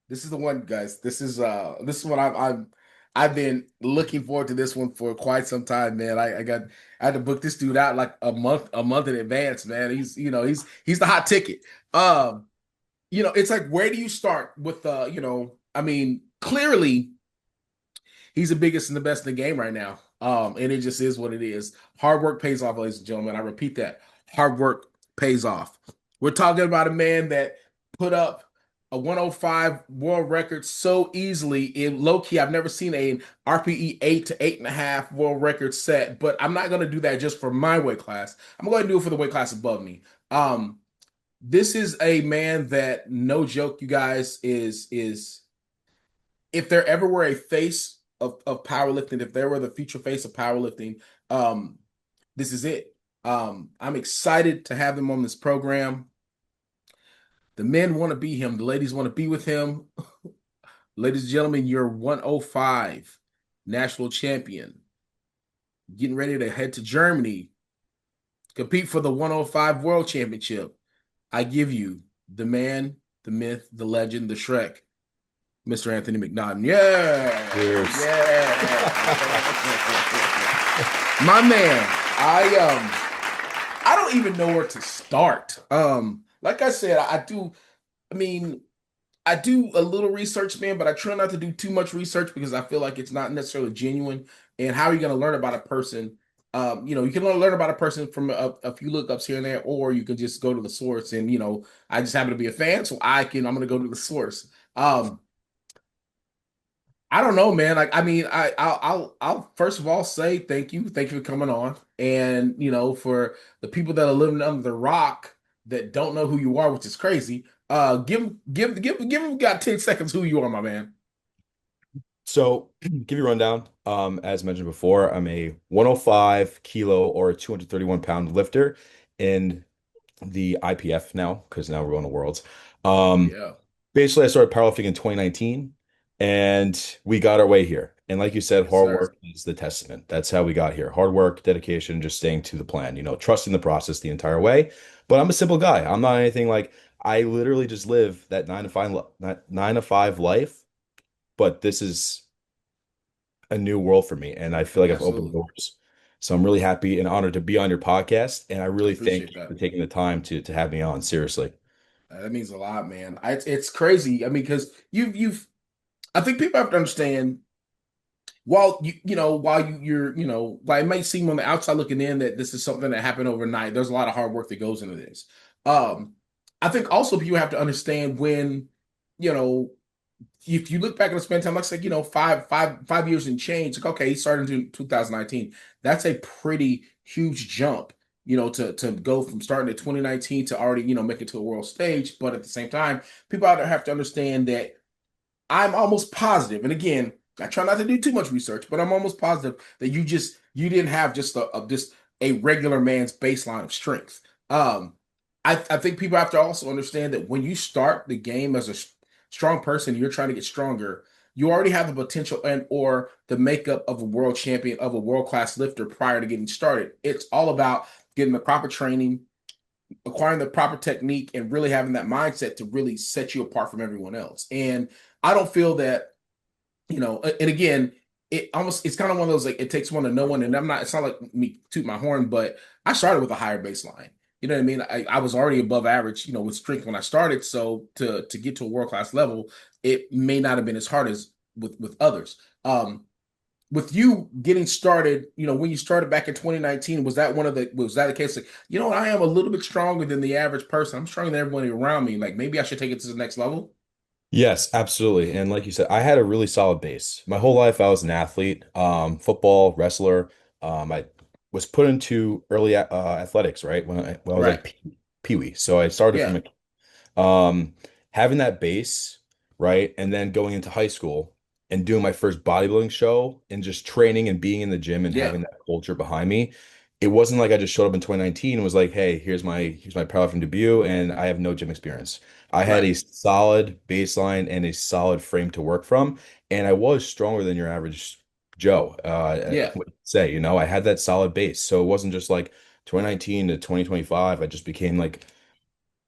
This is the one, guys. This is what I've been looking forward to this one for quite some time, man. I had to book this dude out like a month in advance, man. He's the hot ticket. Um, it's like, where do you start with I mean, clearly he's the biggest and the best in the game right now. And it just is what it is. Hard work pays off, ladies and gentlemen. I repeat that. Hard work pays off. We're talking about a man that put up a 105 world record so easily. In low key, I've never seen a RPE 8 to 8.5 world record set, but I'm not going to do that just for my weight class. I'm going to do it for the weight class above me. This is a man that, no joke, you guys, is if there ever were a face of powerlifting, if there were the future face of powerlifting, this is it. I'm excited to have him on this program. The men want to be him. The ladies want to be with him. Ladies and gentlemen, your 105 national champion, getting ready to head to Germany, compete for the 105 world championship. I give you the man, the myth, the legend, the Shrek, Mr. Anthony Mcnaughton. Yeah. Cheers. Yeah. My man, I don't even know where to start. Like I said, I mean, I do a little research, man, but I try not to do too much research because I feel like it's not necessarily genuine. And how are you going to learn about a person? You can learn about a person from a few lookups here and there, or you can just go to the source. And I just happen to be a fan, so I'm going to go to the source. I don't know, man. Like, I mean, I'll first of all say thank you for coming on, and for the people that are living under the rock that don't know who you are, which is crazy. Give them got 10 seconds who you are, my man. So, give you a rundown. As mentioned before, I'm a 105 kilo or 231 pound lifter in the IPF now, because now we're going to Worlds. Um, Yeah, Basically, I started powerlifting in 2019, and we got our way here. And like you said, yes, hard sir. work is the testament. That's how we got here. Hard work, dedication, just staying to the plan, trusting the process the entire way. But I'm a simple guy. I'm not anything like I literally just live that 9 to 5 life. But this is a new world for me, and I feel like I've opened Absolutely. doors. So I'm really happy and honored to be on your podcast, and I I really thank appreciate you for that. taking the time to have me on. Seriously. That means a lot, man. It's crazy. I mean, because I think people have to understand. While while it might seem on the outside looking in that this is something that happened overnight, there's a lot of hard work that goes into this. Um, I think also people have to understand when, you know, if you look back and spend time, like I said, 5 years and change, like, okay, he started in 2019. That's a pretty huge jump, to go from starting at 2019 to already, make it to a world stage. But at the same time, people out there have to understand that I'm almost positive, and again, I try not to do too much research, but I'm almost positive that you didn't have just a regular man's baseline of strength. I think people have to also understand that when you start the game as a strong person, you're trying to get stronger. You already have the potential and or the makeup of a world champion of a world class lifter prior to getting started. It's all about getting the proper training, acquiring the proper technique, and really having that mindset to really set you apart from everyone else. And I don't feel that, and again, it's kind of one of those, like, it takes one to know one. And it's not like me toot my horn, but I started with a higher baseline. You know what I mean? I was already above average, with strength when I started. So to get to a world class level, it may not have been as hard as with others. With you getting started, when you started back in 2019, was that the case? Like, I am a little bit stronger than the average person. I'm stronger than everybody around me. Like, maybe I should take it to the next level. Yes, absolutely. And like you said, I had a really solid base. My whole life, I was an athlete, football, wrestler. I was put into early athletics, right? When I was Right. like Pee-wee. So I started Yeah. from having that base, right? And then going into high school and doing my first bodybuilding show and just training and being in the gym and Yeah. having that culture behind me. It wasn't like I just showed up in 2019 and was like, hey, here's my powerlifting debut, and I have no gym experience. I had Right. a solid baseline and a solid frame to work from, and I was stronger than your average Joe. Yeah. Would say, I had that solid base. So it wasn't just like 2019 to 2025. I just became like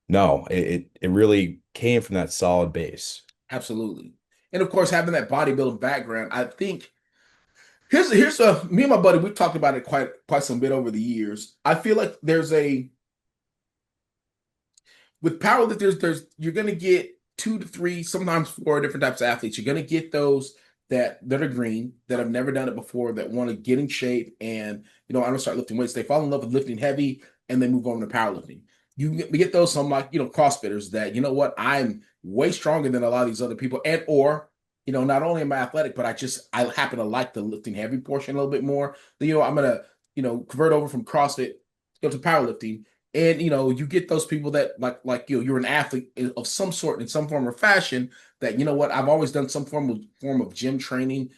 no, it really came from that solid base. Absolutely. And of course, having that bodybuilding background, I think here's a me and my buddy, we've talked about it quite some bit over the years. I feel like there's a with powerlifters, you're gonna get two to three, sometimes four different types of athletes. You're gonna get those that are green, that have never done it before, that want to get in shape and I don't start lifting weights. They fall in love with lifting heavy and they move on to powerlifting. We get those some like CrossFitters that what, I'm way stronger than a lot of these other people, and or not only am I athletic, but I happen to like the lifting heavy portion a little bit more. I'm gonna convert over from CrossFit to powerlifting, and you get those people that like you're an athlete of some sort in some form or fashion, that what, I've always done some form of gym training,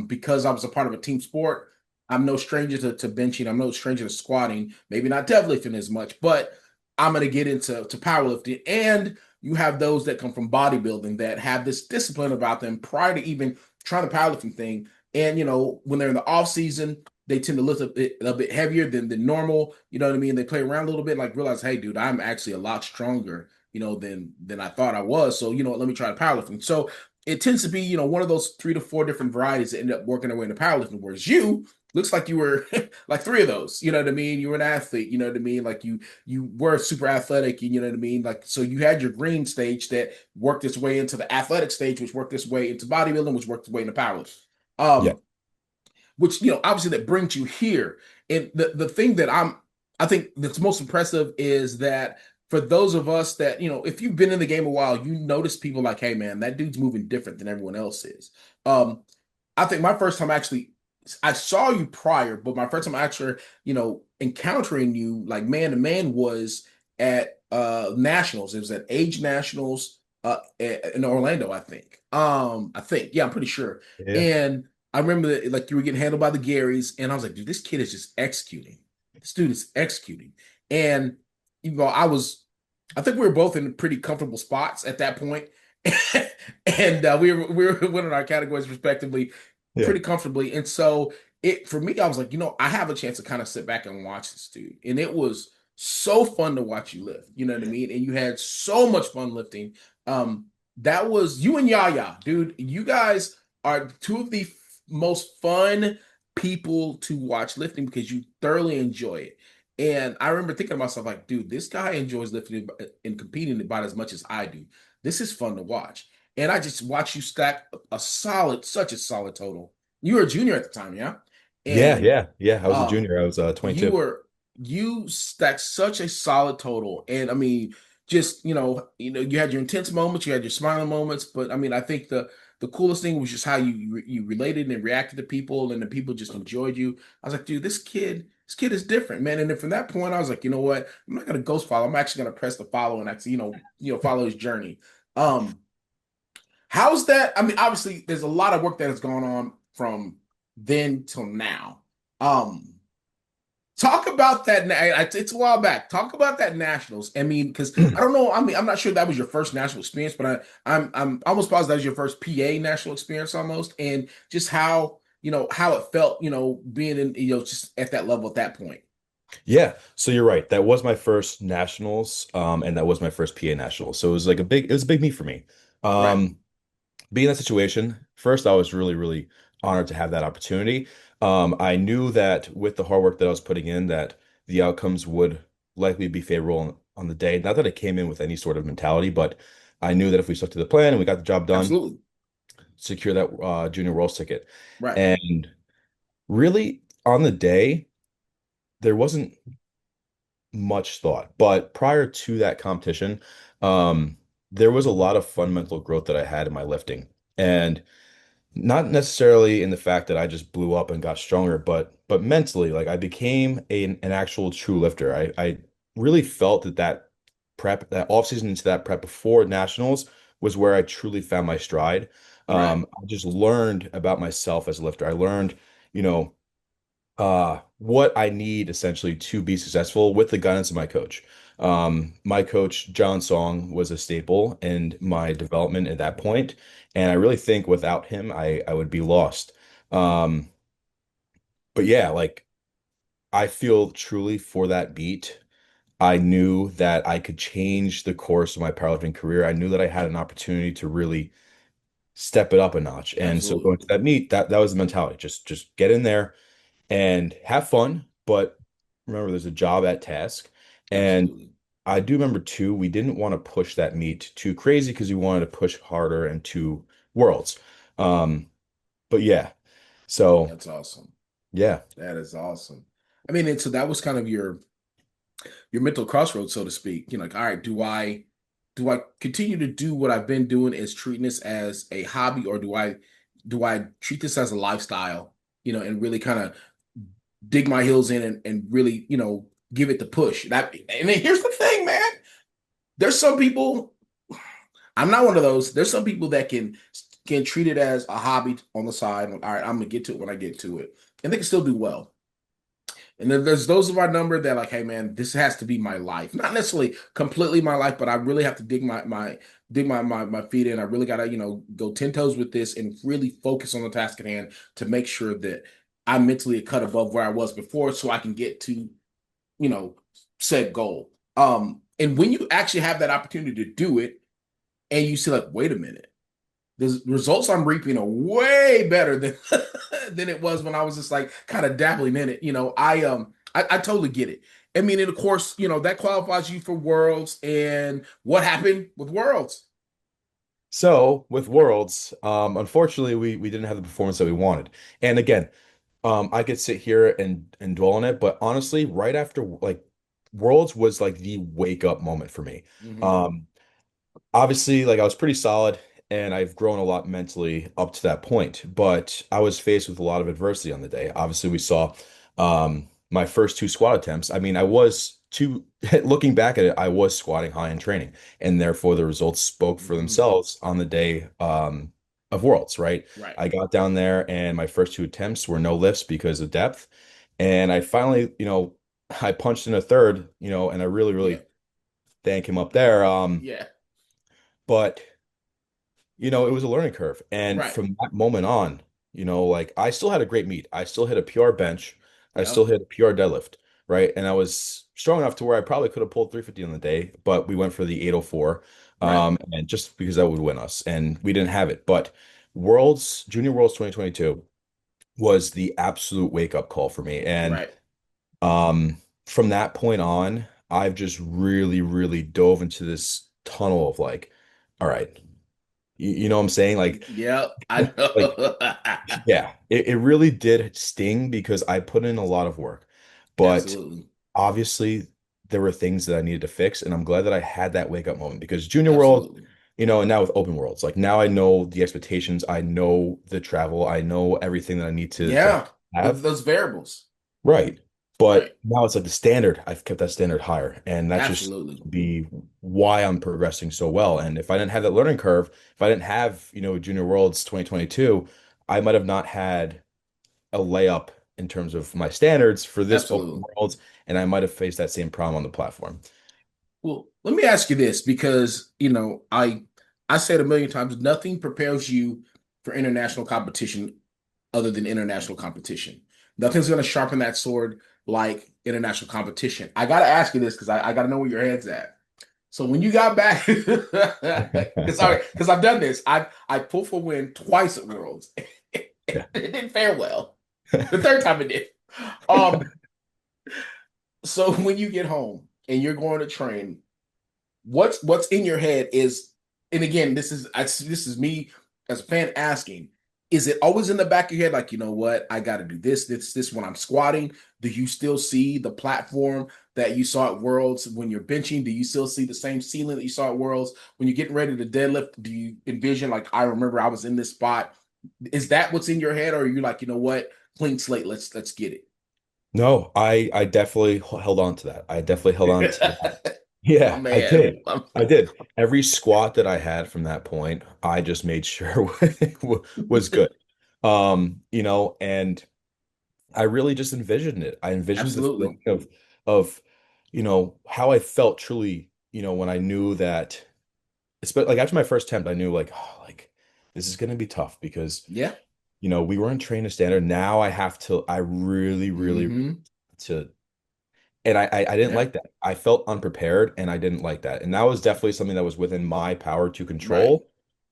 because I was a part of a team sport. I'm no stranger to benching. I'm no stranger to squatting. Maybe not deadlifting as much, but I'm going to get into powerlifting. And you have those that come from bodybuilding that have this discipline about them prior to even trying the powerlifting thing. And when they're in the off season, they tend to lift a bit heavier than normal. You know what I mean? They play around a little bit, like realize, hey, dude, I'm actually a lot stronger, than I thought I was. So let me try powerlifting. So it tends to be, one of those 3 to 4 different varieties that end up working their way into powerlifting. Whereas you looks like you were like three of those. You know what I mean? You were an athlete. You know what I mean? Like you were super athletic. You know what I mean? Like, so you had your green stage that worked its way into the athletic stage, which worked its way into bodybuilding, which worked its way into powerlifting. Yeah. Which obviously that brings you here. And the thing that I think that's most impressive is that for those of us that if you've been in the game a while, you notice people like, hey man, that dude's moving different than everyone else is. um I think my first time actually, I saw you prior, but my first time actually encountering you like man to man was at nationals. It was at age nationals in Orlando, I think. Yeah, I'm pretty sure. Yeah. And I remember that, like, you were getting handled by the Garys, and I was like, dude, this kid is just executing. This dude is executing. And I think we were both in pretty comfortable spots at that point. And we were winning our categories respectively Yeah. pretty comfortably. And so it for me, I was like, I have a chance to kind of sit back and watch this dude. And it was so fun to watch you lift. You know what I mean? And you had so much fun lifting. That was you and Yaya, dude. You guys are two of the most fun people to watch lifting because you thoroughly enjoy it. And I remember thinking to myself, like, dude, this guy enjoys lifting and competing about as much as I do. This is fun to watch. And I just watched you stack such a solid total. You were a junior at the time, yeah? Yeah. And Yeah. Yeah. I was a um, junior. I was you 22. were you stacked such a solid total. And I mean, just you had your intense moments, you had your smiling moments, but I mean, I think the coolest thing was just how you related and reacted to people, and the people just enjoyed you. I was like, dude, this kid is different, man. And then from that point, I was like, you know what? I'm not gonna ghost follow. I'm actually gonna press the follow and actually, follow his journey. Um, how's that? I mean, obviously, there's a lot of work that has gone on from then till now. Um, Talk about that. It's a while back. Talk about that nationals. I mean, because I don't know. I mean, I'm not sure that was your first national experience, but I'm almost positive that was your first PA national experience almost, and just how it felt, being in just at that level at that point. Yeah, so you're right. That was my first nationals, and that was my first PA nationals. So it was a big meet for me. Right. Um, being in that situation, first I was really, really honored to have that opportunity. I knew that with the hard work that I was putting in, that the outcomes would likely be favorable on the day. Not that I came in with any sort of mentality, but I knew that if we stuck to the plan and we got the job done, Absolutely. secure that Junior Worlds ticket. Right. And really, on the day, there wasn't much thought. But prior to that competition, there was a lot of fundamental growth that I had in my lifting. And not necessarily in the fact that I just blew up and got stronger, but mentally, like I became an actual true lifter. I really felt that off season into that prep before nationals was where I truly found my stride. Right. I just learned about myself as a lifter. I learned, you know, what I need essentially to be successful with the guidance of my coach. My coach, John Song, was a staple in my development at that point, and I really think without him, I would be lost. Um, but yeah, like I feel truly for that beat. I knew that I could change the course of my powerlifting career. I knew that I had an opportunity to really step it up a notch. And so going to Absolutely. that meet, that was the mentality. Just get in there and have fun, but remember there's a job at task. And Absolutely. I do remember too, we didn't want to push that meet too crazy because we wanted to push harder into worlds. Um, but yeah, so That's awesome. yeah. That is awesome. I mean, and so that was kind of your mental crossroads, so to speak. Like, all right, do I continue to do what I've been doing as treating this as a hobby, or do I treat this as a lifestyle, and really kind of dig my heels in and really, give it the push. And then here's the thing, man. There's some people, I'm not one of those. There's some people that can treat it as a hobby on the side. Like, all right, I'm gonna get to it when I get to it. And they can still do well. And then there's those of our number that like, hey man, this has to be my life. Not necessarily completely my life, but I really have to dig my feet in. I really gotta, go 10 toes with this and really focus on the task at hand to make sure that I'm mentally a cut above where I was before so I can get to, you know, said goal. And when you actually have that opportunity to do it and you see like, wait a minute, the results I'm reaping are way better than than it was when I was just like kind of dabbling in it. I totally get it. I mean, and of course, that qualifies you for Worlds. And what happened with Worlds? So with Worlds, unfortunately, we didn't have the performance that we wanted. And again, I could sit here and dwell on it, but honestly, right after like Worlds was like the wake up moment for me. Hmm. Um, Obviously, like I was pretty solid and I've grown a lot mentally up to that point, but I was faced with a lot of adversity on the day. Obviously, we saw my first two squat attempts. I mean, I was two looking back at it, I was squatting high in training, and therefore the results spoke for Hmm. themselves on the day of Worlds, right? Right. I got down there and my first two attempts were no lifts because of depth. And I finally, I punched in a third, and I really, Yeah. really thank him up there. Yeah. But it was a learning curve. And Right. from that moment on, like I still had a great meet. I still hit a PR bench. I Yeah. still hit a PR deadlift, right? And I was strong enough to where I probably could have pulled 350 on the day, but we went for the 804, Right. and just because that would win us, and we didn't have it. But Worlds, Junior Worlds 2022 was the absolute wake up call for me. And Right. from that point on, I've just really, really dove into this tunnel of like, all right, you know what I'm saying? Yeah. I Like know. yeah, it really did sting because I put in a lot of work. But Absolutely. obviously there were things that I needed to fix, and I'm glad that I had that wake up moment because Junior World, Absolutely. and now with Open Worlds, like now I know the expectations, I know the travel, I know everything that I need to Yeah. have. Those variables. Right. Right. But now it's like the standard, I've kept that standard higher. And that's just Absolutely. be why I'm progressing so well. And if I didn't have that learning curve, if I didn't have, Junior Worlds 2022, I might have not had a layup in terms of my standards for this Open Absolutely. Worlds, and I might have faced that same problem on the platform. Well, let me ask you this because, I said a million times, nothing prepares you for international competition other than international competition. Nothing's going to sharpen that sword like international competition. I got to ask you this because I got to know where your head's at. So when you got back, because I've done this, I pulled for win twice at Worlds. Yeah. It didn't fare well. The third time it did. Um, so when you get home and you're going to train, what's in your head is, and again, this is me as a fan asking, is it always in the back of your head like, you know what, I got to do this when I'm squatting? Do you still see the platform that you saw at Worlds when you're benching? Do you still see the same ceiling that you saw at Worlds when you're getting ready to deadlift? Do you envision like, I remember I was in this spot? Is that what's in your head, or are you like, you know what, clean slate, let's get No, I definitely held on to that. I definitely held on to that. it? My Yeah, I man. did. I did. Every squat that I had from that point, I just made sure was good. And I really just envisioned it. I envisioned the feeling Absolutely. of how I felt truly, when I knew that like after my first attempt, I knew like, oh, like this is gonna be tough because Yeah. we weren't trained to standard. Now I really, really Hmm. to and I didn't Yeah. like that. I felt unprepared and I didn't like that. And that was definitely something that was within my power to Right. control.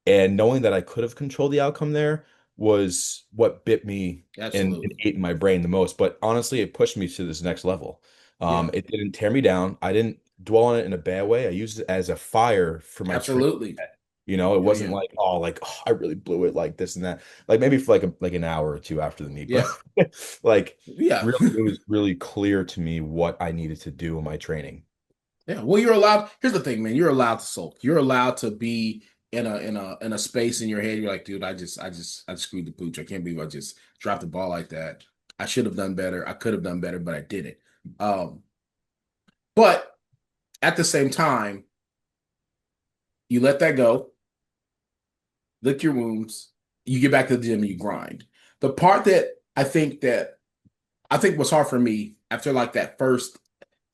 And knowing that I could have controlled the outcome there was what bit me and Absolutely. ate in my brain the most. But honestly, it pushed me to this next level. Yeah. It didn't tear me down. I didn't dwell on it in a bad way. I used it as a fire for my training. Absolutely. It Oh wasn't yeah. like, I really blew it like this and that. Like maybe for like an hour or two after the meet, but Yeah. like Yeah. really, it was really clear to me what I needed to do in my training. Yeah. Well, you're allowed. Here's the thing, man. You're allowed to sulk. You're allowed to be in a space in your head. You're like, dude, I just screwed the pooch. I can't believe I just dropped the ball like that. I should have done better. I could have done better, but I didn't. Um, but at the same time, you let that go, lick your wounds, you get back to the gym and you grind. The part that I think was hard for me after like that first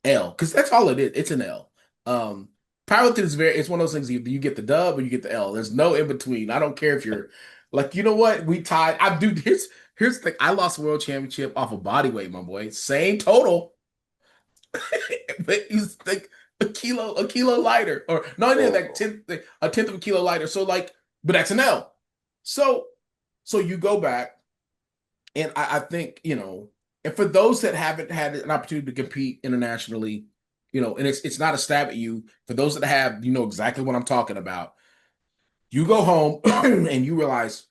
L, because that's all it is. It's an L. Um, Powerlifting is it's one of those things you get the dub or you get the L. There's no in between. I don't care if you're like, you know what? We tied. I do this. Here's the thing. I lost the world championship off of body weight, my boy. Same total, but he's like a kilo lighter, or no, I did like a tenth of a kilo lighter. So like, but that's an L. So so you go back, and I think and for those that haven't had an opportunity to compete internationally, and it's not a stab at you. For those that have, you know exactly what I'm talking about. You go home and you realize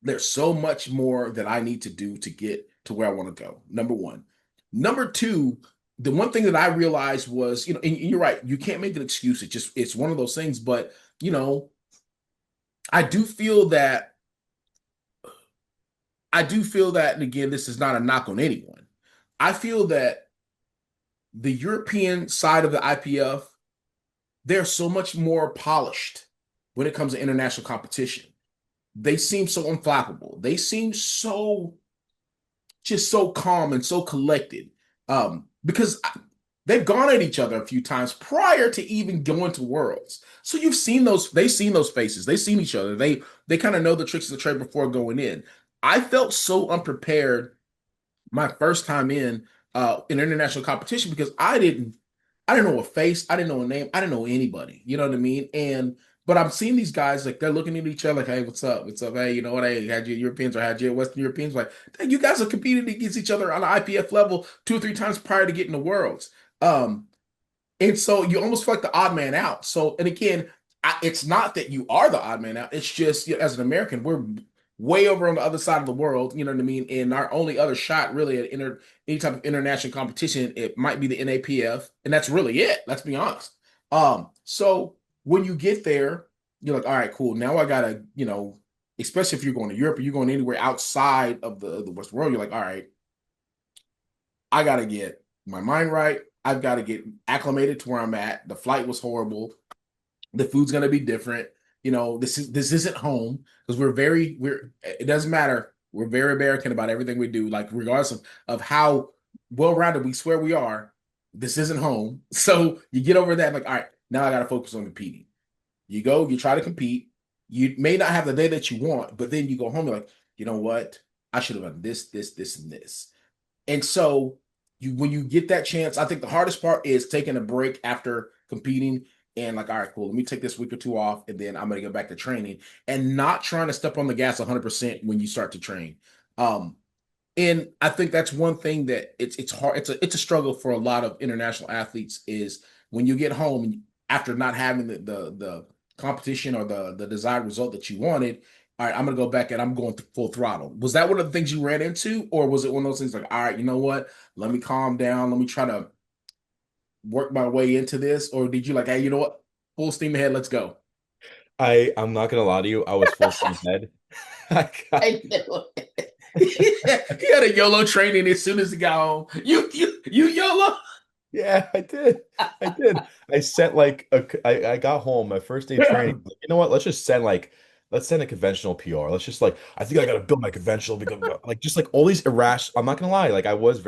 there's so much more that I need to do to get to where I want to go. Number one. Number two, the one thing that I realized was, and you're right, you can't make an excuse. It's one of those things, but you know, I do feel that and again, this is not a knock on anyone. I feel that the European side of the IPF, they're so much more polished when it comes to international competition. They seem so unflappable. They seem so calm and so collected. Because they've gone at each other a few times prior to even going to Worlds. So you've seen they've seen those faces. They've seen each other. They kind of know the tricks of the trade before going in. I felt so unprepared my first time in international competition because I didn't know a face, I didn't know a name, I didn't know anybody. You know what I mean? And but I'm seeing these guys like they're looking at each other like, hey, what's up? What's up? Hey, you know what? Hey, had you Europeans or had you Western Europeans? Like, dang, you guys are competing against each other on the IPF level 2 or 3 times prior to getting the worlds. Um, and so you almost feel like the odd man out. So, and again, it's not that you are the odd man out. It's just as an American, we're way over on the other side of the world. You know what I mean? And our only other shot, really, at any type of international competition, it might be the NAPF, and that's really it. Let's be honest. So when you get there, you're like, all right, cool. Now I gotta, especially if you're going to Europe or you're going anywhere outside of the Western world, you're like, all right, I gotta get my mind right. I've got to get acclimated to where I'm at. The flight was horrible. The food's gonna be different. This isn't home because we're it doesn't matter. We're very American about everything we do. Like regardless of how well rounded we swear we are, this isn't home. So you get over that, like, all right, now I gotta focus on competing. You go, you try to compete. You may not have the day that you want, but then you go home, you're like, you know what? I should have done this, and this. And so when you get that chance, I think the hardest part is taking a break after competing and like, all right, cool, let me take this week or two off, and then I'm gonna get back to training and not trying to step on the gas 100% when you start to train. Um, and I think that's one thing that it's hard. It's a struggle for a lot of international athletes is when you get home and after not having the competition or the desired result that you wanted. All right, I'm gonna go back and I'm going full throttle. Was that one of the things you ran into, or was it one of those things like, all right, you know what? Let me calm down. Let me try to work my way into this, or did you like, hey, you know what? Full steam ahead. Let's go. I'm not gonna lie to you, I was full steam ahead. I got I know. He had a YOLO training as soon as he got home. You YOLO. Yeah, I did. I did. I sent like I got home my first day of training. Like, you know what? Let's send a conventional PR. Let's just like I think I gotta build my conventional because like just like all these irrational. I'm not gonna lie, like I was a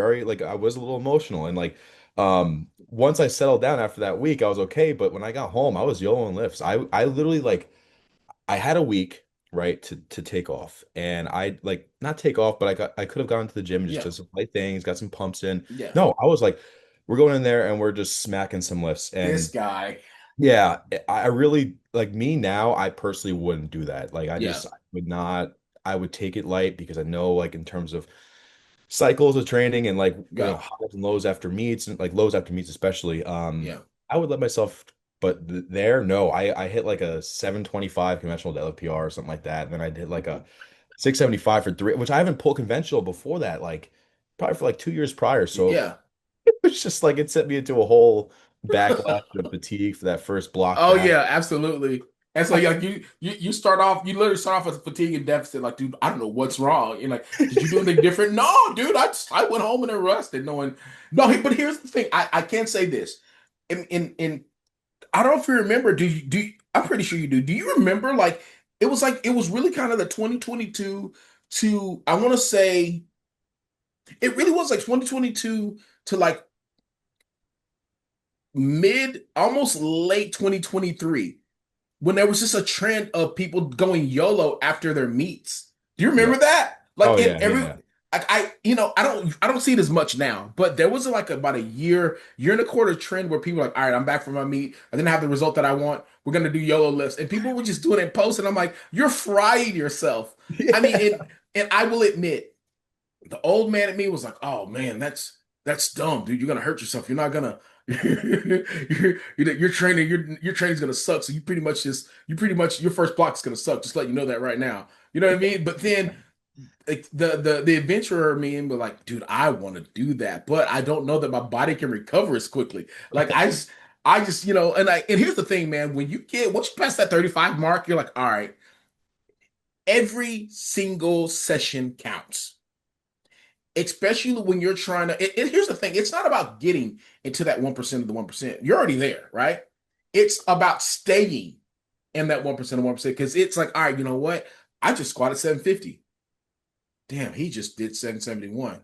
little emotional and like once I settled down after that week, I was okay. But when I got home, I was YOLOing lifts. I literally like I had a week, right, to take off. And I like not take off, but I could have gone to the gym and just Yeah, done some light things, got some pumps in. yeah. No, I was like, we're going in there and we're just smacking some lifts. This And guy. Yeah, I really like me now. I personally wouldn't do that. Like, Yeah. I would not. I would take it light because I know, like, in terms of cycles of training and like Yeah. highs and lows after meets and like lows after meets especially. Yeah. I would let myself, but there, no, I hit like a 725 conventional deadlift PR or something like that, and then I did like a 675 for three, which I haven't pulled conventional before that, like probably for like 2 years prior. So Yeah. it was just like it sent me into a whole backlash of fatigue for that first block Oh back. yeah, absolutely. And so like you start off, you literally start off with fatigue and deficit. Like, dude, I don't know what's wrong. You're like, did you do anything different? No, dude, I went home and rested, knowing no. But here's the thing, I can't say this. In I don't know if you remember. I'm pretty sure you do. Do you remember like it was really kind of the 2022 to I want to say it really was like 2022 to like mid almost late 2023 when there was just a trend of people going YOLO after their meets. Do you Yeah. remember that? Oh Like in yeah, every yeah. like I don't see it as much now, but there was like about a year and a quarter trend where people were like, all right, I'm back from my meet. I didn't have the result that I want. We're gonna do YOLO lifts. And people were just doing it in posts, and I'm like, you're frying yourself. I mean, Yeah. and I will admit, the old man in me was like, "Oh man, that's dumb, dude. You're gonna hurt yourself. You're not gonna. Your training, your training's gonna suck. So you pretty much your first block is gonna suck. Just let you know that right now. You know what I mean? But then like the adventurer me and be like, dude, I want to do that, but I don't know that my body can recover as quickly. Like I just and here's the thing, man. When you get once you pass that 35 mark, you're like, all right, every single session counts, especially when you're trying to. Here's the thing: it's not about getting into that 1% of the 1%. You're already there, right? It's about staying in that 1% of 1% because it's like, all right, you know what? I just squatted 750. Damn, he just did 771.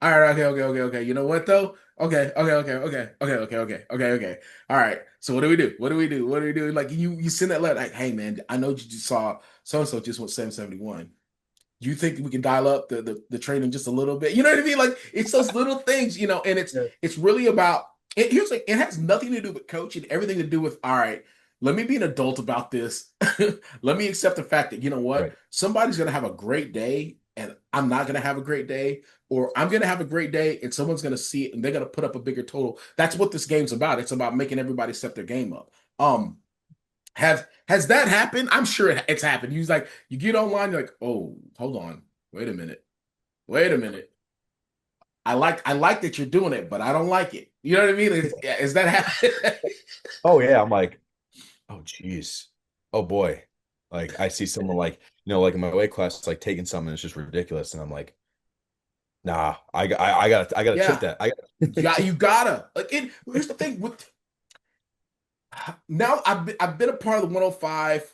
All right, okay, okay, okay, okay. You know what though? Okay, okay, okay, okay, okay, okay, okay, okay, okay. All right. So what do we do? What do we do? What do we do? Like you send that letter, like, hey man, I know you just saw so and so just went 771. Do you think we can dial up the training just a little bit? You know what I mean? Like it's those little things, and Yeah. it's really about here's like it has nothing to do with coaching, everything to do with all right, let me be an adult about this. Let me accept the fact that you know what? Right. Somebody's gonna have a great day and I'm not gonna have a great day, or I'm gonna have a great day and someone's gonna see it and they're gonna put up a bigger total. That's what this game's about. It's about making everybody step their game up. Has that happened? I'm sure it's happened. He's like, you get online, you're like, oh, hold on, wait a minute, wait a minute. I like that you're doing it, but I don't like it. You know what I mean? Is that happen? Oh yeah, I'm like, oh geez, oh boy. Like I see someone like, like in my weight class, like taking something that's just ridiculous, and I'm like, nah, I gotta check Yeah, that. I yeah, got you gotta. Like it. Here's the thing with now I've been a part of the 105.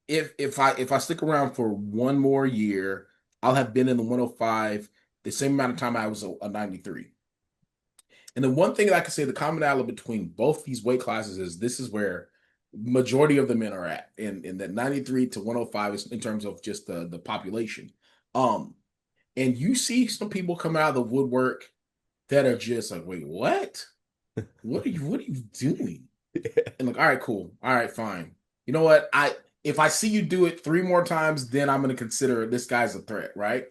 If I stick around for one more year, I'll have been in the 105 the same amount of time I was a 93. And the one thing that I can say the commonality between both these weight classes is this is where majority of the men are at in that 93 to 105 is in terms of just the population. Um, and you see some people come out of the woodwork that are just like, wait, what? What are you doing? And like, all right, cool. All right, fine. You know what? If I see you do it three more times, then I'm gonna consider this guy's a threat, right?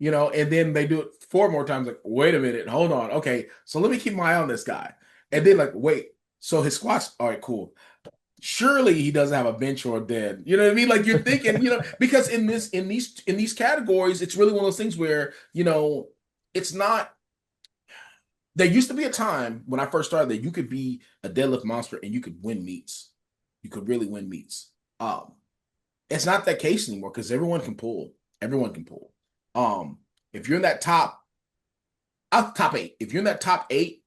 And then they do it four more times, like, wait a minute, hold on. Okay, so let me keep my eye on this guy. And then like, wait, so his squats, all right, cool. Surely he doesn't have a bench or a dead. You know what I mean? Like you're thinking, because in these categories, it's really one of those things where, it's not there used to be a time when I first started that you could be a deadlift monster and you could win meets. You could really win meets. Um, it's not that case anymore because everyone can pull. Everyone can pull. Um, if you're in that top eight, if you're in that top eight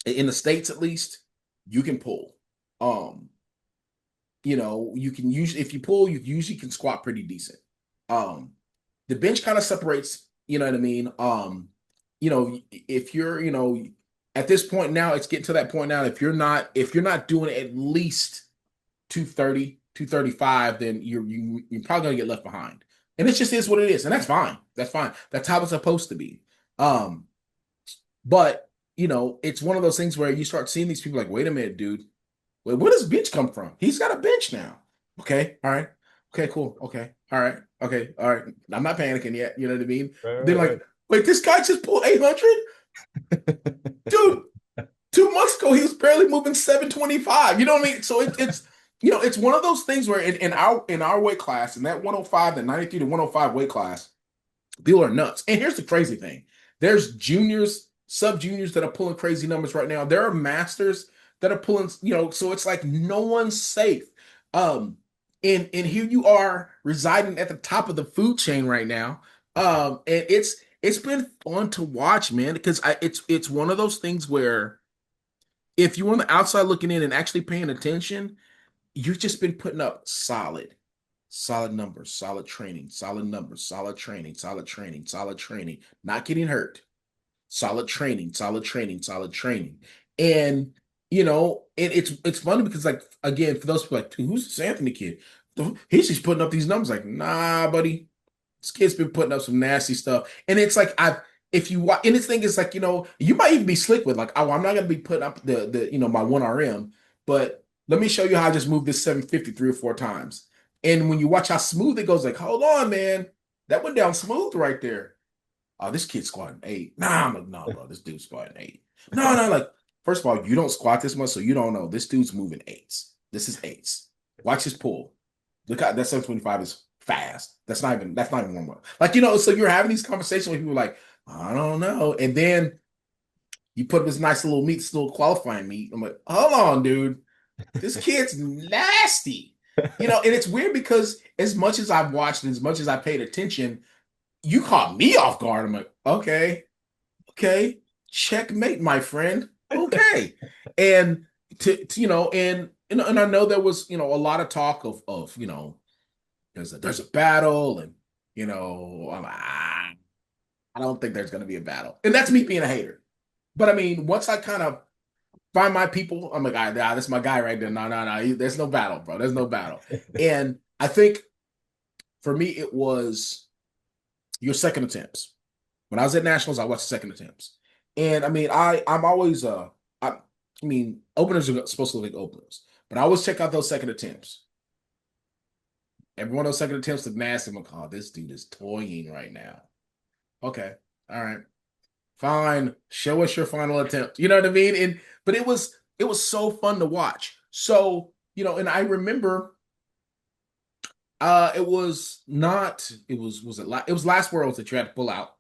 in the states at least, you can pull. Um, you can usually if you pull, you usually can squat pretty decent. Um, the bench kind of separates, you know what I mean? If you're, at this point now, it's getting to that point now. If you're not doing at least 230, 235, then you're probably gonna get left behind. And it just is what it is. And that's fine. That's fine. That's how it's supposed to be. Um, but it's one of those things where you start seeing these people like, wait a minute, dude. Wait, where does bench come from? He's got a bench now. Okay, all right. Okay, cool. Okay, all right. Okay, all right. I'm not panicking yet. You know what I mean? Right, Then right, like, right. wait, this guy just pulled 800, dude. 2 months ago, he was barely moving 725. You know what I mean? So it's it's one of those things where in our weight class, in that 105, the 93 to 105 weight class, people are nuts. And here's the crazy thing: there's juniors, sub juniors that are pulling crazy numbers right now. There are masters that are pulling, so it's like no one's safe. Um, and here you are residing at the top of the food chain right now. And it's been fun to watch, man, because it's one of those things where if you're on the outside looking in and actually paying attention, you've just been putting up solid numbers, solid training, solid numbers, solid training, solid training, solid training, not getting hurt, solid training, solid training, solid training. And and it's funny because like again, for those people like, who's this Anthony kid? He's just putting up these numbers like, nah, buddy. This kid's been putting up some nasty stuff. And it's like I've if you watch and this thing is like, you might even be slick with like, oh, I'm not gonna be putting up the my 1RM, but let me show you how I just moved this 750 3 or 4 times. And when you watch how smooth it goes, like, hold on, man, that went down smooth right there. Oh, this kid's squatting 8. Nah, I'm like, no, bro, this dude's squatting 8. No, no, like, first of all, you don't squat this much, so you don't know. This dude's moving eights. This is eights. Watch his pull. Look how that 725 is fast. That's not even one more. Like, so you're having these conversations with people like, I don't know. And then you put up this nice little meet, this little qualifying meet. I'm like, hold on, dude. This kid's nasty. And it's weird because as much as I've watched and as much as I paid attention, you caught me off guard. I'm like, okay, okay, checkmate, my friend. Okay. And and I know there was, a lot of talk of there's a battle, and I'm like, I don't think there's gonna be a battle. And that's me being a hater. But I mean, once I kind of find my people, I'm like, all right, that's my guy right there. No, no, no. There's no battle, bro. There's no battle. And I think for me, it was your second attempts. When I was at nationals, I watched second attempts. And I mean, I'm always I mean, openers are supposed to look like openers, but I always check out those second attempts. Every one of those second attempts look nasty. I'm like, oh, this dude is toying right now. Okay. All right. Fine. Show us your final attempt. You know what I mean? And but it was so fun to watch. So, and I remember it was not it was it was last worlds that you had to pull out.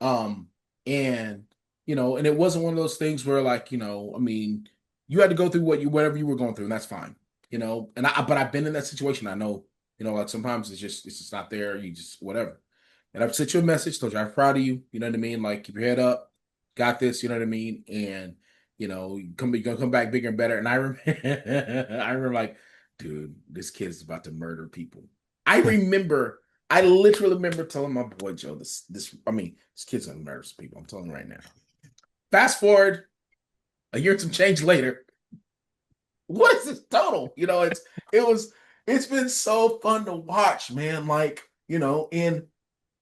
Um and and it wasn't one of those things where like, I mean, you had to go through whatever you were going through, and that's fine. And but I've been in that situation. I know, like sometimes it's just not there. You just whatever. And I've sent you a message, told you I'm proud of you. You know what I mean? Like, keep your head up, got this. You know what I mean? And you're gonna come back bigger and better. And I remember, I remember like, dude, this kid is about to murder people. I remember, I literally remember telling my boy Joe, I mean, this kid's gonna murder some people. I'm telling you right now. Fast forward a year and some change later, what is this total? It's been so fun to watch, man. Like, and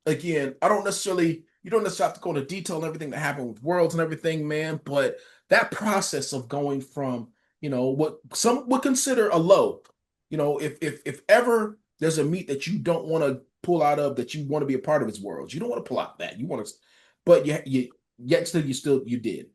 again, you don't necessarily have to go into detail and everything that happened with worlds and everything, man. But that process of going from, what some would consider a low, if ever there's a meet that you don't want to pull out of, that you want to be a part of its worlds, you don't want to pull out that. You want to, but yet still you did.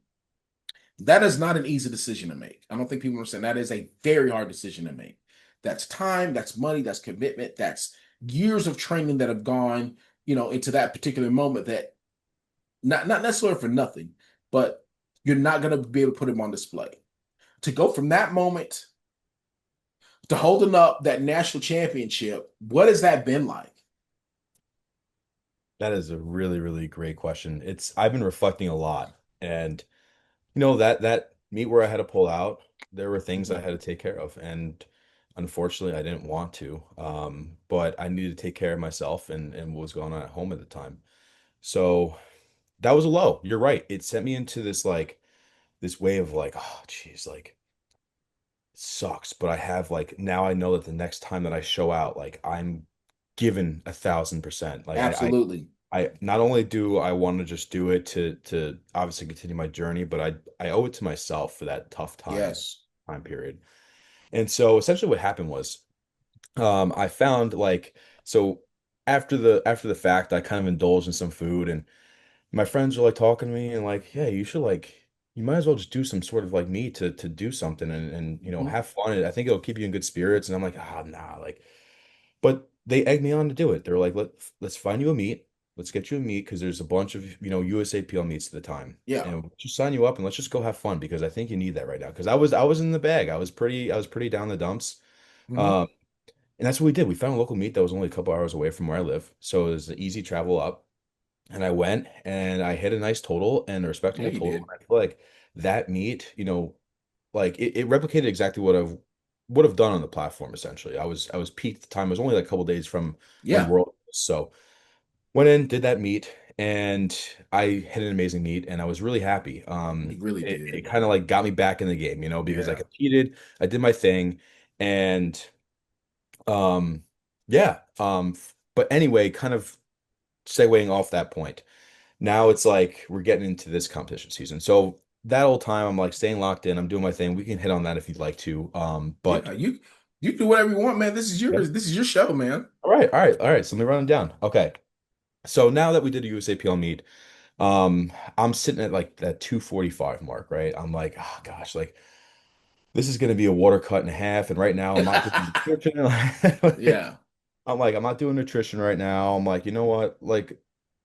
That is not an easy decision to make. I don't think people understand that is a very hard decision to make. That's time, that's money, that's commitment, that's years of training that have gone, into that particular moment, that not necessarily for nothing, but you're not going to be able to put them on display. To go from that moment to holding up that national championship, what has that been like? That is a really, really great question. I've been reflecting a lot, and that meet where I had to pull out, there were things I Mhm. had to take care of, and unfortunately I didn't want to. But I needed to take care of myself and what was going on at home at the time. So that was a low. You're right. It sent me into this way of like, oh geez, like it sucks. But I have like now I know that the next time that I show out, like I'm given 1,000%. Like Absolutely. I not only do I want to just do it to obviously continue my journey, but I owe it to myself for that tough time Yes. period. And so essentially what happened was I found like so after the fact I kind of indulged in some food and my friends were like talking to me and like, yeah, you should like you might as well just do some sort of like meet to do something and Mhm. have fun. And I think it'll keep you in good spirits. And I'm like, ah, nah, like, but they egged me on to do it. They're like, let's find you a meet. Let's get you a meet because there's a bunch of USAPL meets at the time. Yeah. And we'll just sign you up and let's just go have fun because I think you need that right now. Because I was in the bag. I was pretty down the dumps. Hmm. Um, and that's what we did. We found a local meet that was only a couple hours away from where I live. So it was an easy travel up. And I went and I hit a nice total and a Yeah, respectable you total. did. I feel like that meet, like it replicated exactly what I would have done on the platform essentially. I was peaked at the time. I was only like a couple days from when Yeah, World. So went in, did that meet, and I hit an amazing meet and I was really happy. you really It did. kind of like got me back in the game, because I Yeah. competed, I did my thing, and yeah. But anyway, kind of segueing off that point. Now it's like we're getting into this competition season. So that whole time I'm like staying locked in. I'm doing my thing. We can hit on that if you'd like to. But Yeah, you do whatever you want, man. This is yeah. yours. This is your show, man. All right, all right, all right. So let me run it down. Okay. So now that we did a USAPL meet, I'm sitting at like that 245 mark, right? I'm like, oh gosh, like this is gonna be a water cut and a half. And right now I'm not doing nutrition. Like, Yeah, I'm not doing nutrition right now. I'm like, you know what? Like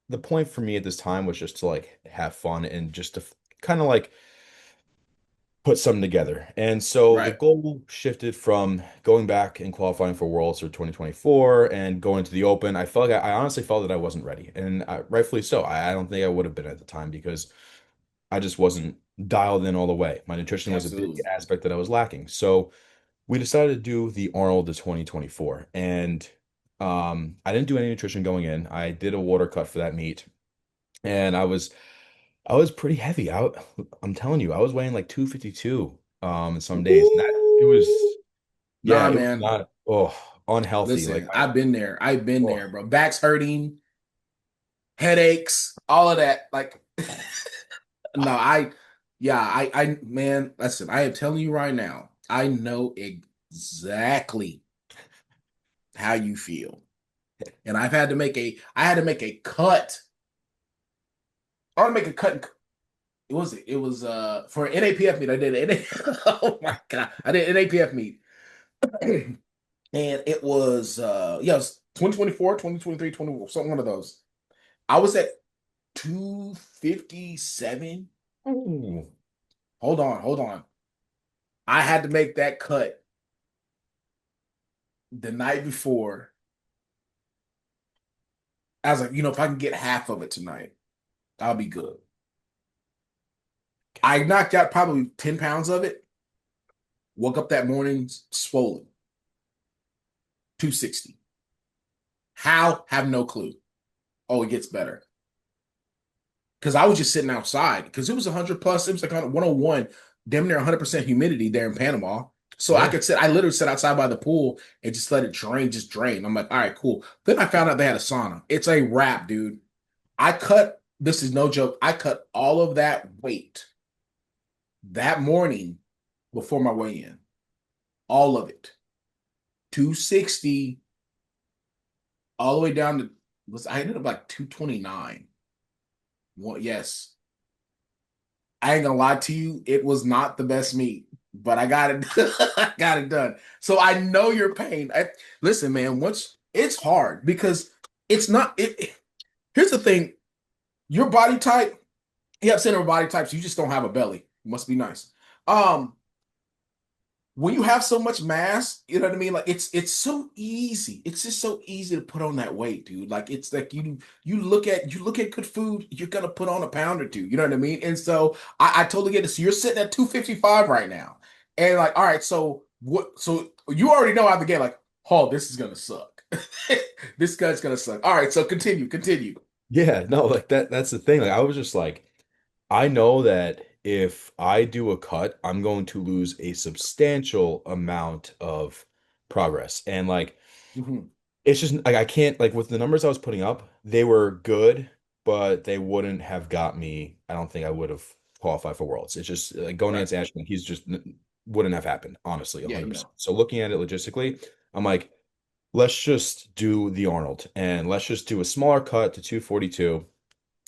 the point for me at this time was just to like have fun and just to kind of like put something together. And so the right. goal shifted from going back and qualifying for Worlds for 2024 and going to the Open. I felt like I honestly felt that I wasn't ready, and rightfully so. I don't think I would have been at the time because I just wasn't dialed in all the way. My nutrition was a big Absolutely. aspect that I was lacking. So we decided to do the Arnold to 2024, and I didn't do any nutrition going in. I did a water cut for that meet, and I was pretty heavy. I'm telling you, I was weighing like 252 some days. And that it Ooh. was yeah, Nah, it was man. not unhealthy. Like Listen, I've been there. I've been oh, there, bro. Back's hurting, headaches, all of that. Like, no, man, listen, I am telling you right now, I know exactly how you feel. And I had to make a cut. I want to make a cut. It was for an NAPF meet. I did an oh my God. I did an NAPF meet. And it was yeah, it was 2024, 2023, 20, something one of those. I was at 257. ooh. Hold on, hold on. I had to make that cut the night before. I was like, if I can get half of it tonight, I'll be good. I knocked out probably 10 pounds of it. Woke up that morning swollen, 260. How? Have no clue. Oh, it gets better. Because I was just sitting outside because it was 100 plus. It was like 101, damn near 100% humidity there in Panama. So Yeah. I literally sat outside by the pool and just let it drain, just drain. I'm like, all right, cool. Then I found out they had a sauna. It's a wrap, dude. This is no joke. I cut all of that weight that morning before my weigh in. All of it. 260 all the way down to, I ended up like 229. Well, yes. I ain't gonna lie to you, it was not the best meat, but I got it. I got it done. So I know your pain. Listen, man. Once it's hard because it's not. Here's the thing: your body type. You have similar body types. You just don't have a belly. Must be nice. Um, when you have so much mass, you know what I mean? Like it's so easy. It's just so easy to put on that weight, dude. Like it's like you look at good food, you're gonna put on a pound or two. You know what I mean? And so I totally get it. So you're sitting at 255 right now. And like, all right, so what so you already know out the gate, like, oh, this is gonna suck. This guy's gonna suck. All right, so continue. Yeah, no, like that's the thing. Like I was just like, I know that if I do a cut, I'm going to lose a substantial amount of progress. And like Mhm. it's just like I can't like with the numbers I was putting up, they were good, but they wouldn't have got me. I don't think I would have qualified for Worlds. It's just like going Right. against Ashman. He's just wouldn't have happened, honestly, Yeah, yeah. 100%. So looking at it logistically, I'm like, let's just do the Arnold and let's just do a smaller cut to 242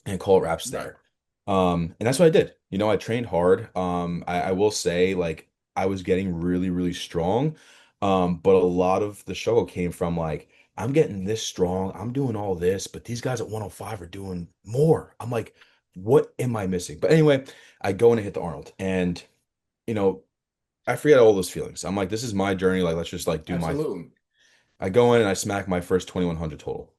and call it wraps Right. there. And that's what I did. I trained hard. I will say, like, I was getting really, really strong. But a lot of the struggle came from like, I'm getting this strong, I'm doing all this, but these guys at 105 are doing more. I'm like, what am I missing? But anyway, I go in and hit the Arnold, and you know, I forget all those feelings. I'm like, this is my journey. Like, let's just like do my thing. Absolutely. I go in and I smack my first 2100 total.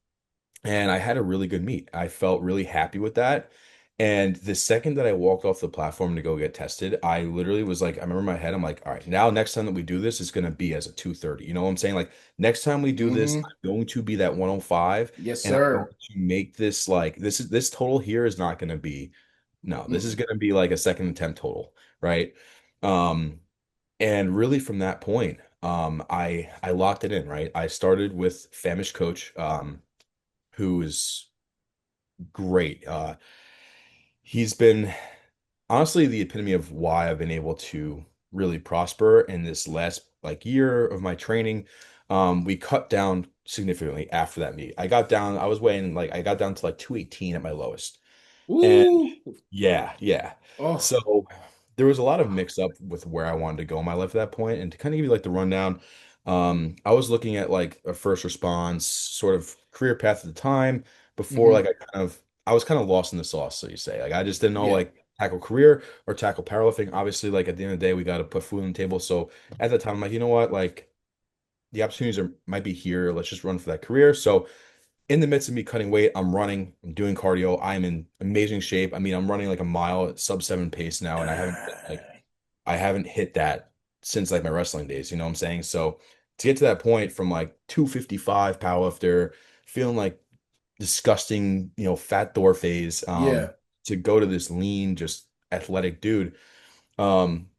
And I had a really good meet. I felt really happy with that. And the second that I walked off the platform to go get tested, I literally was like, I remember in my head, I'm like, all right, now next time that we do this, it's going to be as a 230. You know what I'm saying? Like, next time we do this, Hmm. I'm going to be that 105, Yes, and I'm going sir. to make this like this total here is not going to be, no, this is Mm-mm. going to be like a second attempt total, right? Um, and really from that point, I locked it in, right? I started with famished coach, who is great. He's been honestly the epitome of why I've been able to really prosper in this last like year of my training. We cut down significantly after that meet. I was weighing like I got down to like 218 at my lowest. And Ooh. yeah, yeah. Oh. So there was a lot of mix up with where I wanted to go in my life at that point. And to kind of give you like the rundown, I was looking at like a first response sort of career path at the time before Hmm. like I was kind of lost in the sauce, so you say. Like I just didn't know Yeah. like tackle career or tackle powerlifting. Obviously, like at the end of the day, we got to put food on the table. So at that time, I'm like, you know what? Like the opportunities might be here. Let's just run for that career. So in the midst of me cutting weight, I'm running, I'm doing cardio. I'm in amazing shape. I mean, I'm running like a mile at sub 7 pace now, and I haven't hit that since like my wrestling days, you know what I'm saying? So to get to that point from like 255 powerlifter, feeling like disgusting, fat Thor phase, Yeah. to go to this lean, just athletic dude. Um,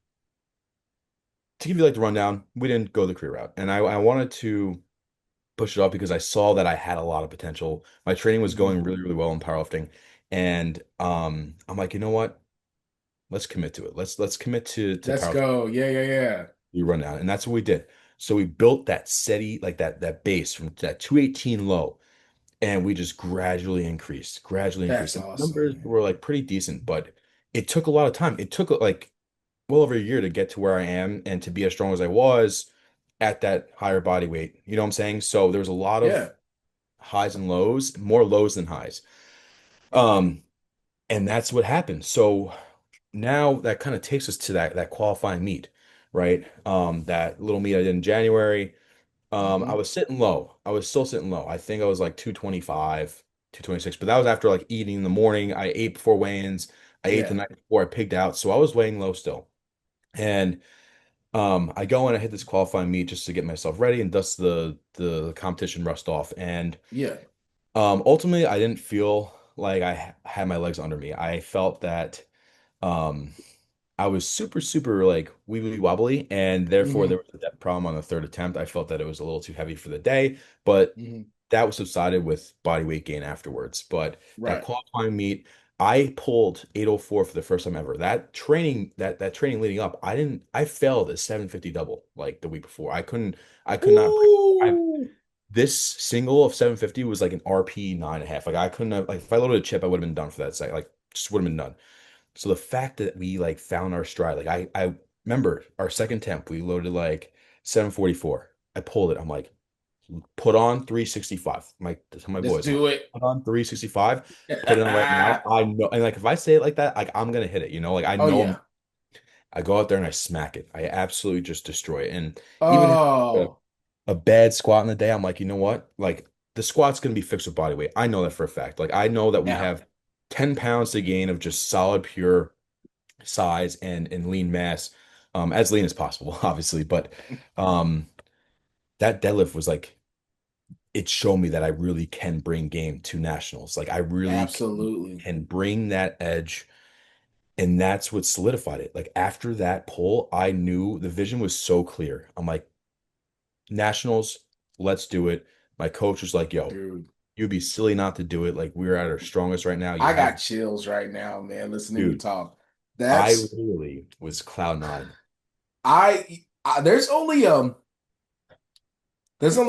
to give you like the rundown, we didn't go the career route. And I wanted to push it up because I saw that I had a lot of potential. My training was Hmm. going really, really well in powerlifting. And I'm like, you know what? Let's commit to it. Let's commit to Let's powerlifting. go. Yeah, yeah, yeah. We run down. And that's what we did. So we built that steady, like that base from that 218 low, and we just gradually increased, gradually increased. That's And the numbers awesome. were like pretty decent, but it took a lot of time. It took like well over a year to get to where I am and to be as strong as I was at that higher body weight. You know what I'm saying? So there was a lot of Yeah. highs and lows, more lows than highs. Um, and that's what happened. So now that kind of takes us to that qualifying meet, right? That little meet I did in January. I Hmm. was sitting low. I was still sitting low. I think I was like 225, 226, but that was after like eating in the morning. I ate before weigh-ins. I ate the Yeah. night before I pigged out. So I was weighing low still. And I go and I hit this qualifying meet just to get myself ready and dust the competition rust off. And Yeah. ultimately, I didn't feel like I had my legs under me. I felt that um, I was super, super like wibbly wobbly, and therefore there Hmm. was a depth problem on the third attempt. I felt that it was a little too heavy for the day, but Hmm. that was subsided with body weight gain afterwards. But that Right. qualifying meet, I pulled 804 for the first time ever. That training leading up, I failed a 750 double like the week before. I could not break. I Ooh. This single of 750 was like an RP 9.5. Like I couldn't have like if I loaded a chip, I would have been done for that site. Like just would have been done. So the fact that we like found our stride, like I remember our second attempt, we loaded like 744. I pulled it. I'm like, put on 365. Tell my Let's boys, I'm like, do it. put on 365, put it on right now. I know, and like if I say it like that, like I'm gonna hit it, like I Oh know yeah. I go out there and I smack it. I absolutely just destroy it. And even if Oh. a bad squat in the day, I'm like, you know what? Like the squat's gonna be fixed with body weight. I know that for a fact. Like I know that we Yeah. have 10 pounds to gain of just solid pure size and lean mass, as lean as possible, obviously. But um that deadlift was like it showed me that I really can bring game to nationals. Like I really Absolutely. can bring that edge. And that's what solidified it. Like after that poll, I knew the vision was so clear. I'm like, nationals, let's do it. My coach was like, yo, Dude. you'd be silly not to do it. Like we're at our strongest right now. You I have, got chills right now, man, listening to you dude, talk. I That's literally was cloud nine. I there's only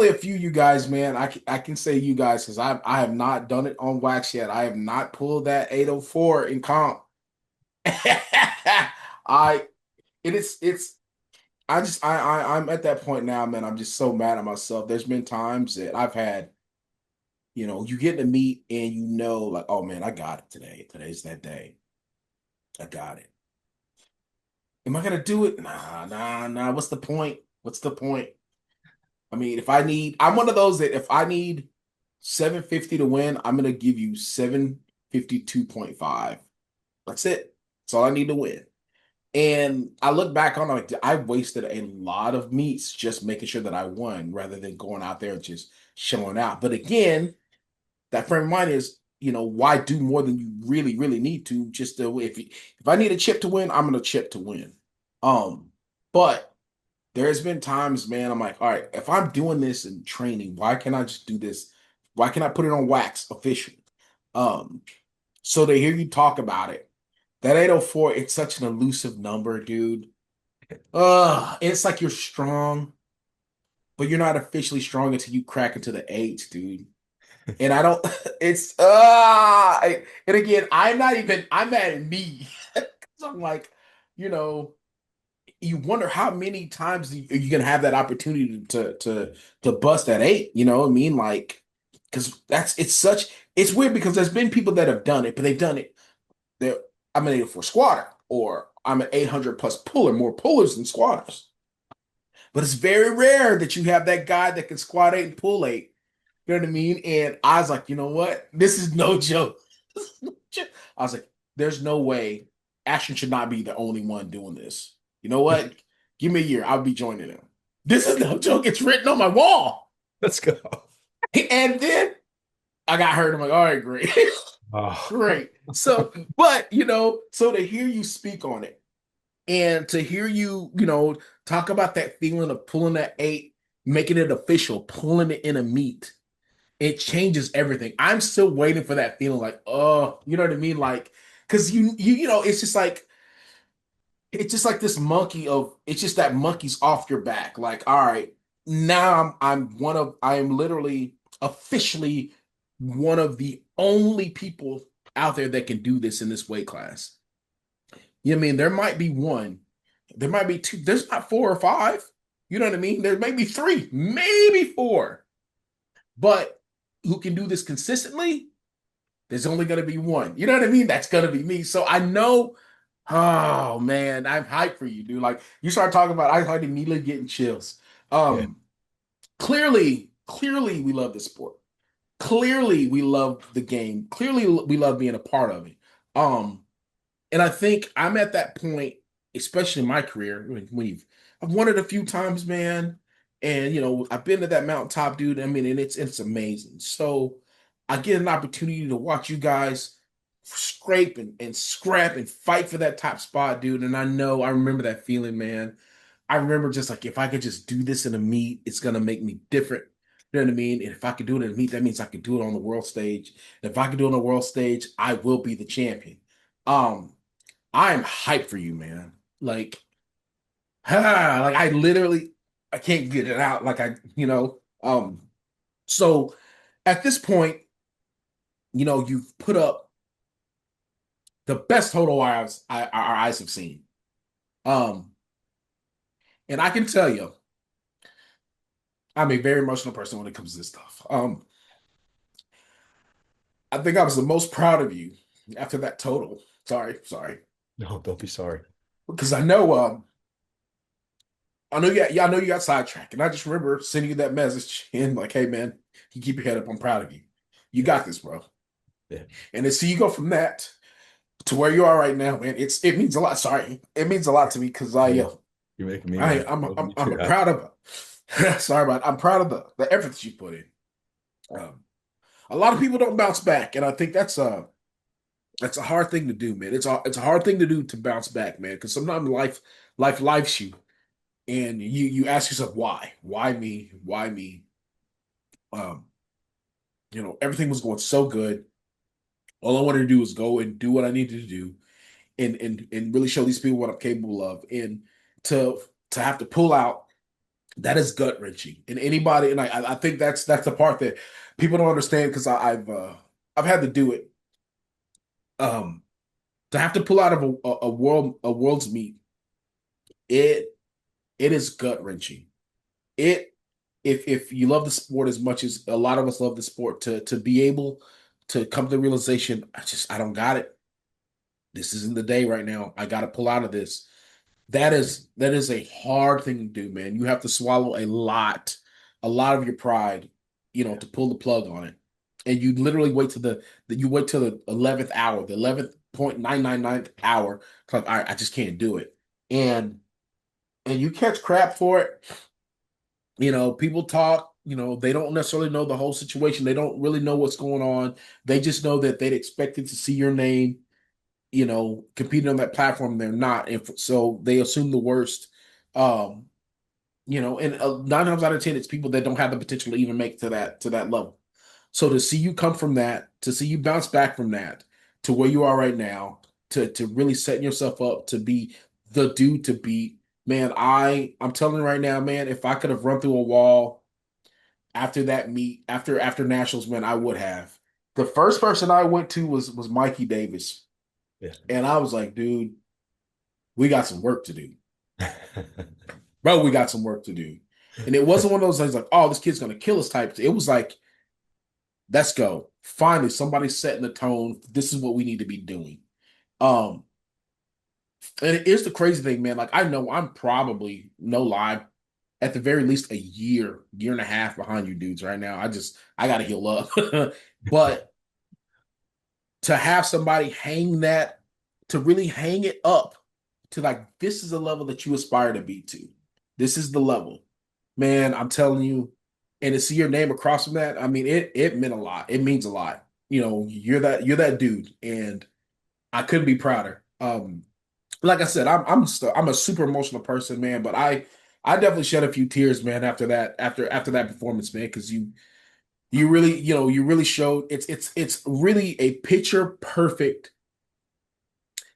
a few you guys, man. I can say you guys because I have not done it on wax yet. I have not pulled that 804 in comp. I it's I'm at that point now, man. I'm just so mad at myself. There's been times that I've had, you get to meet and like, oh man, I got it today. Today's that day. I got it. Am I gonna do it? Nah. What's the point? What's the point? I mean, I'm one of those that if I need 750 to win, I'm gonna give you 752.5. That's it. That's all I need to win. And I look back on it, like I wasted a lot of meets just making sure that I won rather than going out there and just showing out. But again, that frame of mind is, why do more than you really, really need to just to if I need a chip to win, I'm gonna chip to win. But there's been times, man, I'm like, all right, if I'm doing this in training, why can't I just do this? Why can't I put it on wax official? Um, so to hear you talk about it, that 804, it's such an elusive number, dude. It's like you're strong, but you're not officially strong until you crack into the eights, dude. And I don't, it's and again, I'm mad at me. 'Cause I'm like, you know, you wonder how many times are you gonna have that opportunity to bust that eight, you know what I mean? Like, because it's weird because there's been people that have done it, but they've done it. I'm an 804 squatter, or I'm an 800 plus puller, more pullers than squatters. But it's very rare that you have that guy that can squat eight and pull eight. You know what I mean? And I was like, you know what? This is no joke. I was like, there's no way Ashton should not be the only one doing this. You know what? Give me a year. I'll be joining him. This is no joke. It's written on my wall. Let's go. And then I got hurt. I'm like, all right, great. Oh, Great. So, but, so to hear you speak on it and to hear you, talk about that feeling of pulling that eight, making it official, pulling it in a meet, it changes everything. I'm still waiting for that feeling like, oh, you know what I mean? Like, because it's just like this monkey it's just that monkey's off your back. Like, all right, now I am literally officially one of the only people out there that can do this in this weight class. You know what I mean? There might be one, there might be two, there's not four or five. You know what I mean? There may be three, maybe four, but who can do this consistently? There's only going to be one. You know what I mean? That's going to be me. So I know, oh man, I'm hyped for you, dude. Like you start talking about, I started immediately getting chills. yeah. Um, clearly we love the sport. Clearly we love the game. Clearly we love being a part of it. Um, and I think I'm at that point, especially in my career, I've won it a few times, man. And I've been to that mountaintop, dude. I mean, and it's amazing. So I get an opportunity to watch you guys scrape and scrap and fight for that top spot, dude. And I remember that feeling, man. I remember just like if I could just do this in a meet, it's gonna make me different. You know what I mean? And if I could do it in a meet, that means I could do it on the world stage. And if I could do it on the world stage, I will be the champion. Um, I'm hyped for you, man. Like, like I can't get it out. Like so at this point, you've put up the best total our eyes have seen. Um, and I can tell you, I'm a very emotional person when it comes to this stuff. I think I was the most proud of you after that total. Sorry, No, don't be sorry. because I know you got sidetracked, and I just remember sending you that message and like, hey man, you keep your head up. I'm proud of you. You got this, bro. Yeah. And then see you go from that to where you are right now, man. It means a lot. Sorry, it means a lot to me because Yeah. You're making me mad. Me too. I'm proud of sorry about I'm proud of the effort that you put in. Um, a lot of people don't bounce back, and I think that's a hard thing to do, man. It's a hard thing to do to bounce back, man. Because sometimes life lifes you, and you ask yourself why me, why me. Um, everything was going so good. All I wanted to do was go and do what I needed to do, and really show these people what I'm capable of, and to to have to pull out, that is gut wrenching. And anybody, and I think that's the part that people don't understand because I've had to do it. Um, to have to pull out of a world's meet, it it is gut wrenching. It if you love the sport as much as a lot of us love the sport, to be able to come to the realization, I don't got it. This isn't the day right now. I got to pull out of this. That is a hard thing to do, man. You have to swallow a lot of your pride, to pull the plug on it. And you literally wait to you wait till the 11th hour, the 11.999th hour. It's like, all right, I just can't do it. And you catch crap for it. People talk, they don't necessarily know the whole situation. They don't really know what's going on. They just know that they'd expected to see your name, competing on that platform. They're not. And so they assume the worst. Um, and 9 times out of 10, it's people that don't have the potential to even make to that level. So to see you come from that, to see you bounce back from that to where you are right now, to really setting yourself up to be the dude to beat, man, I'm telling you right now, man, if I could have run through a wall after that meet, after nationals, man, I would have. The first person I went to was Mikey Davis. Yeah. And I was like, dude, we got some work to do. Bro, we got some work to do. And it wasn't one of those things like, oh, this kid's gonna kill us type. It was like, let's go. Finally, somebody's setting the tone. This is what we need to be doing. Um, and it is the crazy thing, man. Like I know I'm probably no lie, at the very least a year and a half behind you dudes right now. I gotta heal up. But to have somebody hang that, to really hang it up to like, this is the level that you aspire to be to. This is the level. Man, I'm telling you, and to see your name across from that, I mean, it meant a lot. It means a lot. You're that dude, and I couldn't be prouder. Like I said, I'm a super emotional person, man, but I definitely shed a few tears, man, after that performance, man, because you really showed it's really a picture perfect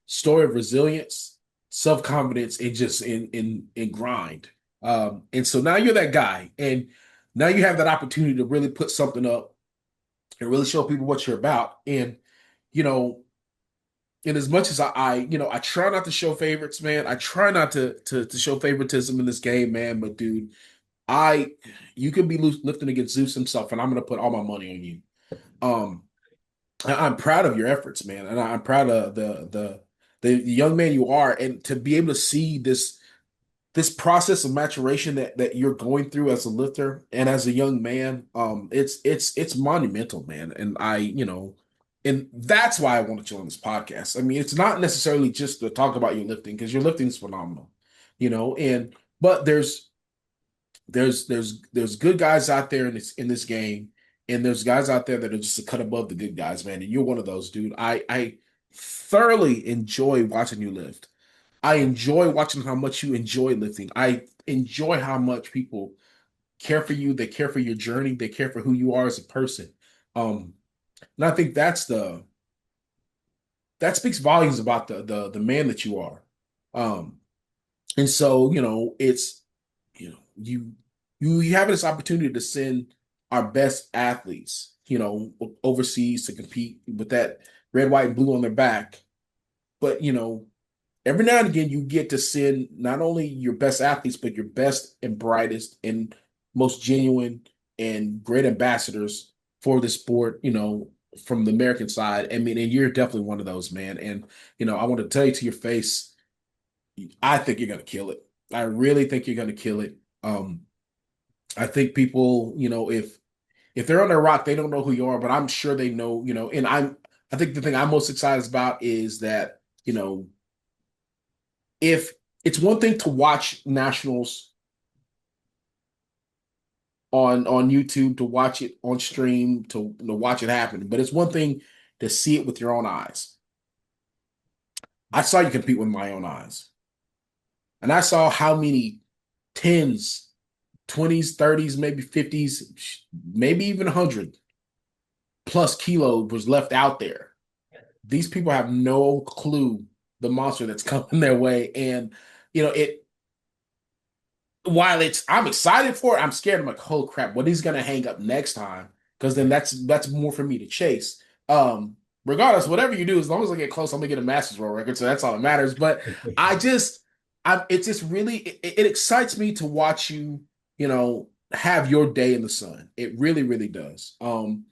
story of resilience, self-confidence, and just in grind. And so now you're that guy, and now you have that opportunity to really put something up and really show people what you're about. And you know, and as much as I try not to show favorites, man. I try not to show favoritism in this game, man. But dude, I you could be lifting against Zeus himself, and I'm gonna put all my money on you. Um, I'm proud of your efforts, man, and I'm proud of the young man you are, and to be able to see this process of maturation that you're going through as a lifter and as a young man, it's monumental, man. And and that's why I wanted you on this podcast. I mean, it's not necessarily just to talk about your lifting because your lifting is phenomenal, and but there's good guys out there in this game, and there's guys out there that are just a cut above the good guys, man. And you're one of those, dude. I thoroughly enjoy watching you lift. I enjoy watching how much you enjoy lifting. I enjoy how much people care for you. They care for your journey. They care for who you are as a person. Um, and I think that speaks volumes about the man that you are. Um, and so it's you have this opportunity to send our best athletes, overseas to compete with that red, white, and blue on their back. But every now and again you get to send not only your best athletes, but your best and brightest and most genuine and great ambassadors for the sport, from the American side. I mean, and you're definitely one of those, man. And I want to tell you to your face, I think you're gonna kill it. I really think you're gonna kill it. I think people, if they're on their rock, they don't know who you are, but I'm sure they know, and I think the thing I'm most excited about is that, if it's one thing to watch nationals on YouTube, to watch it on stream, to watch it happen, but it's one thing to see it with your own eyes. I saw you compete with my own eyes, and I saw how many tens, 20s, 30s, maybe 50s, maybe even 100 plus kilo was left out there. These people have no clue the monster that's coming their way, and it while I'm excited for it, I'm scared. I'm like, oh crap, what he's gonna hang up next time? Because then that's more for me to chase. Regardless, whatever you do, as long as I get close, I'm gonna get a Masters World record, so that's all that matters. But I just, it's just really, it excites me to watch you, have your day in the sun. It really, really does. And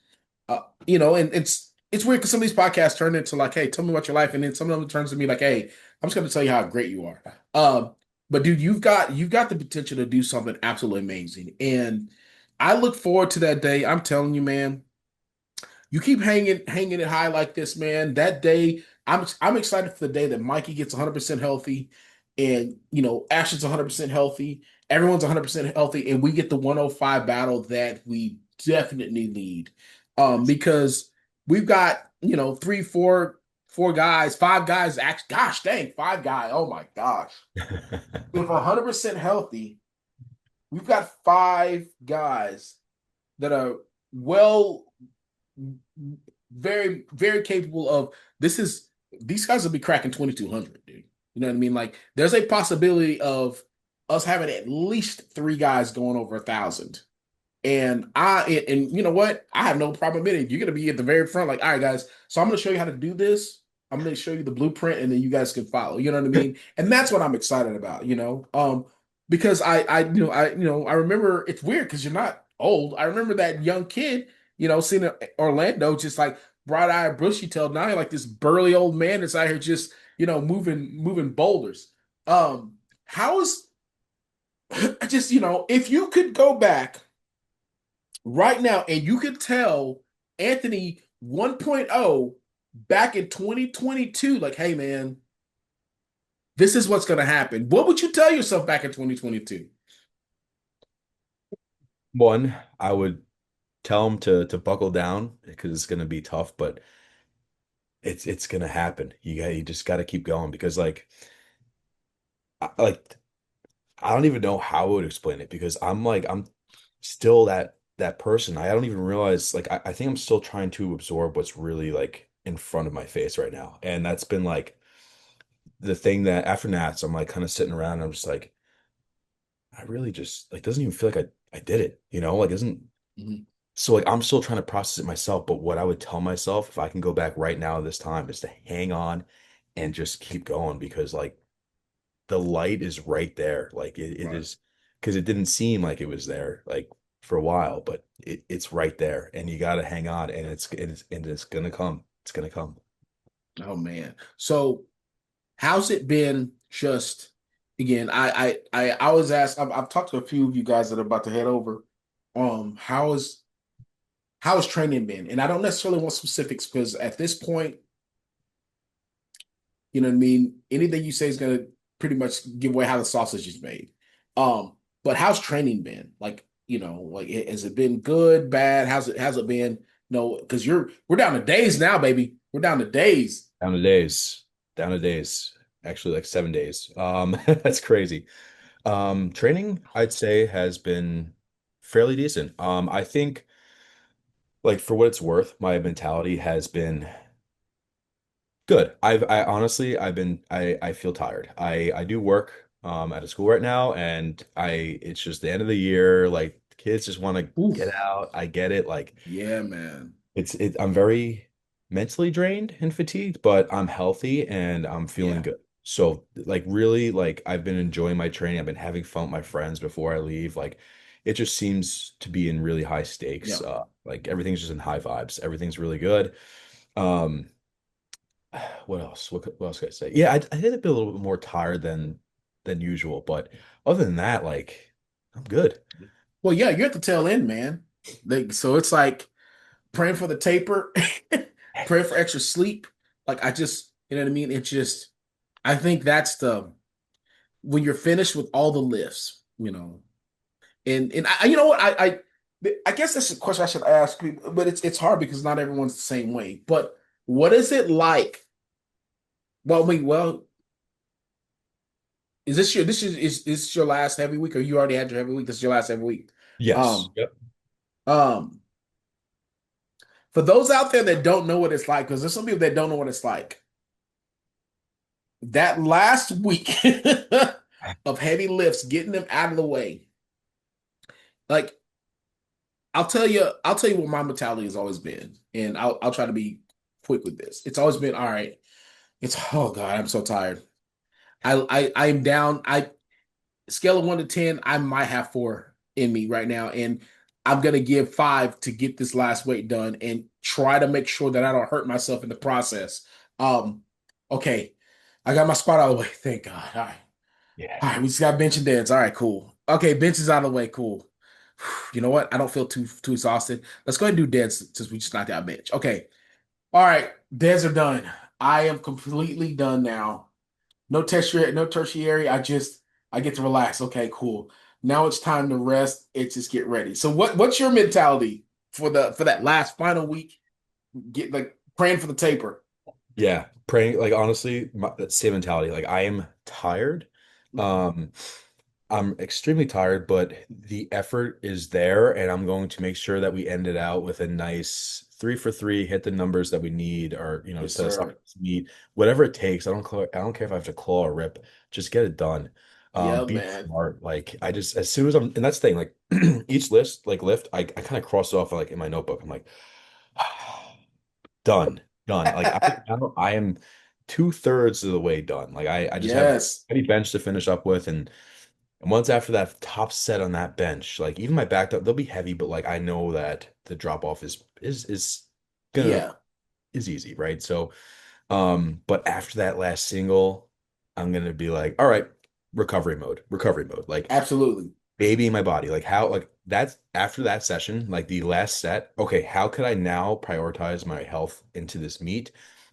it's weird because some of these podcasts turn into like, hey, tell me about your life, and then some of them turns to me like, hey, I'm just going to tell you how great you are. But dude, you've got the potential to do something absolutely amazing, and I look forward to that day. I'm telling you, man, you keep hanging it high like this, man. That day, I'm excited for the day that Mikey gets 100% healthy, and Ashton's 100% healthy. Everyone's 100% healthy, and we get the 105 battle that we definitely need. Because we've got three, four guys, five guys. Gosh, dang, five guys. Oh my gosh, if 100% healthy, we've got five guys that are well very, very capable of these guys will be cracking 2,200, dude. You know what I mean? Like, there's a possibility of us having at least three guys going over 1,000. And you know what? I have no problem admitting you're gonna be at the very front, like, all right, guys. So I'm gonna show you how to do this. I'm gonna show you the blueprint, and then you guys can follow. You know what I mean? And that's what I'm excited about. Because I remember it's weird because you're not old. I remember that young kid, seeing Orlando just like bright-eyed, bushy-tailed. Now you're like this burly old man that's out here just moving boulders. How is just if you could go back right now, and you could tell Anthony 1.0 back in 2022, like, hey, man, this is what's going to happen. What would you tell yourself back in 2022? One, I would tell him to buckle down because it's gonna be tough, but it's gonna happen. You just got to keep going because like I don't even know how I would explain it because I'm still that person. I don't even realize like I think I'm still trying to absorb what's really like in front of my face right now. And that's been like the thing that after Nats, I'm like kind of sitting around and I'm just like, I really just like doesn't even feel like I did it, like isn't Mhm. so like I'm still trying to process it myself. But what I would tell myself if I can go back right now this time is to hang on and just keep going because like the light is right there. Like it Right. is because it didn't seem like it was there like for a while, but it's right there and you got to hang on and it's gonna come. It's gonna come. Oh man. So how's it been? Just again, I always ask. I've talked to a few of you guys that are about to head over. How has training been? And I don't necessarily want specifics because at this point, you know what I mean. Anything you say is gonna pretty much give away how the sausage is made. But how's training been? Like, like has it been good, bad? How's it been? No, because we're down to days now, baby. We're down to days. Down to days. Down to days. Actually like 7 days. That's crazy. Training I'd say has been fairly decent. I think like for what it's worth, my mentality has been good. I honestly I feel tired. I do work at a school right now and it's just the end of the year, like kids just want to get Oof. out. I get it. Like Yeah, man. I'm very mentally drained and fatigued, but I'm healthy and I'm feeling Yeah. good. So like really like I've been enjoying my training. I've been having fun with my friends before I leave. Like it just seems to be in really high stakes. Yeah. Like everything's just in high vibes. Everything's really good. Um what else? What else could I say? Yeah, I did a bit a little bit more tired than usual, but other than that, like I'm good. Well, yeah, you're at the tail end, man. So it's like praying for the taper, praying for extra sleep. Like I just, you know what I mean? It just, I think that's the when you're finished with all the lifts, and you know what I guess that's a question I should ask people, but it's hard because not everyone's the same way. But what is it like? Well, I mean, well, is this your last heavy week, or you already had your heavy week? This is your last heavy week. Yes. Um, Yep. um, for those out there that don't know what it's like, because there's some people that don't know what it's like. That last week, of heavy lifts, getting them out of the way. Like I'll tell you what my mentality has always been, and I'll try to be quick with this. It's always been all right. It's oh God, I'm so tired. I'm down. I scale of 1 to 10, I might have 4 in me right now, and I'm gonna give 5 to get this last weight done and try to make sure that I don't hurt myself in the process. Um, okay, I got my spot out of the way. Thank God. Yeah. All right, we just got bench and dance. All right, cool. Okay, bench is out of the way. Cool. You know what? I don't feel too exhausted. Let's go ahead and do deads since we just knocked out bench. Okay. All right, deads are done. I am completely done now. No tertiary, no tertiary. I get to relax. Okay, cool. Now it's time to rest. It's just get ready. So what's your mentality for that last final week? Get like praying for the taper. Yeah, praying like honestly, that same mentality. Like I am tired. Mhm. Um, I'm extremely tired, but the effort is there, and I'm going to make sure that we end it out with a nice 3 for 3, hit the numbers that we need, or Yes, set us up sir. to meet, whatever it takes. I don't care if I have to claw or rip, just get it done. Yeah, Be man. smart. Like I just as soon as I'm, and that's the thing, like each lift, I kind of cross it off like in my notebook. I'm like, done, done. Like I am 2/3 of the way done. Like I just have Yes. any bench to finish up with, and once after that top set on that bench, like even my back up, they'll be heavy, but like I know that the drop off is gonna Yeah, is easy, right? So but after that last single, I'm gonna be like, all right, recovery mode. Like absolutely. baby my body. Like how like that's after that session, like the last set, okay, how could I now prioritize my health into this meet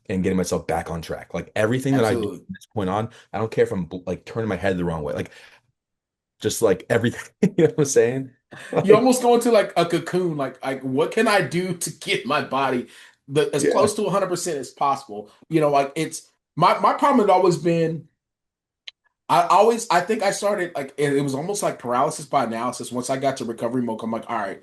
and getting myself back on track? Like everything that I do Absolutely. from this point on, I don't care if I'm like turning my head the wrong way. Like just like everything, you know what I'm saying? You Like, almost go into like a cocoon. Like what can I do to get my body as yeah. close to 100% as possible? Like it's my problem had always been I think I started like it was almost like paralysis by analysis. Once I got to recovery mode, I'm like, all right,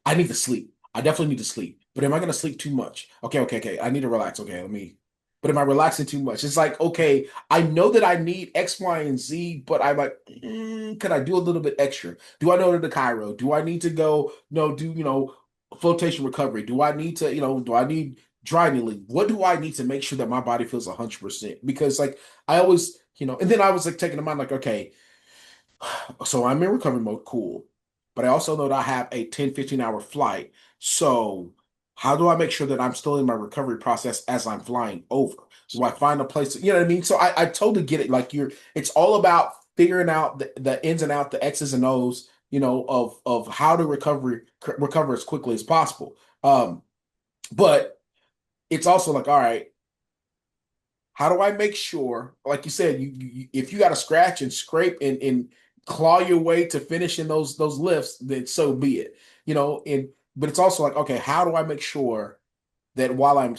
I need to sleep. I definitely need to sleep. But am I going to sleep too much? Okay. I need to relax. Okay, let me. But am I relaxing too much? It's like, okay, I know that I need X, Y, and Z, but I'm like, could I do a little bit extra? Do I know the Cairo? Do I need to go, no, do, flotation recovery? Do I need to, do I need dry needling? What do I need to make sure that my body feels 100%? Because like, I always, and then I was like taking in mind, like, okay, so I'm in recovery mode, cool. But I also know that I have a 10, 15-hour flight. So how do I make sure that I'm still in my recovery process as I'm flying over? Do I find a place, you know what I mean? So I totally get it. Like it's all about figuring out the ins and out, the X's and O's, of how to recover as quickly as possible. But it's also like, all right, how do I make sure, like you said, if you got to scratch and scrape and claw your way to finishing those lifts, then so be it. And but it's also like, okay, how do I make sure that while I'm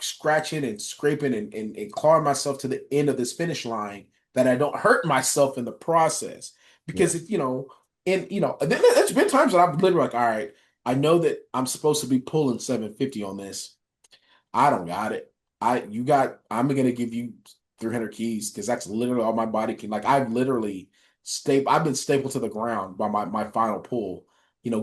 scratching and scraping and clawing myself to the end of this finish line, that I don't hurt myself in the process? Yeah. Because there's been times that I've literally like, all right, I know that I'm supposed to be pulling 750 on this. I don't got it. I'm gonna give you 300 keys because that's literally all my body can. Like I've been stapled to the ground by my final pull.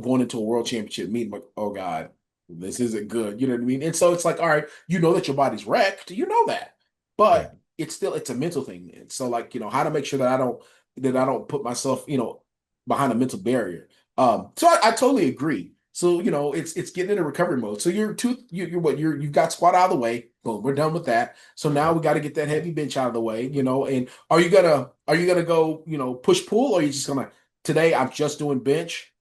Going into a world championship meeting, like, oh God, this isn't good. You know what I mean? And so it's like, all right, you know that your body's wrecked. You know that, Yeah. but it's a mental thing. And so like, how to make sure that I don't put myself, behind a mental barrier. So I totally agree. So it's getting into recovery mode. So you're what you've got squat out of the way. Boom, we're done with that. So now Yep. we got to get that heavy bench out of the way. And are you gonna go push pull, or are you just gonna today I'm just doing bench?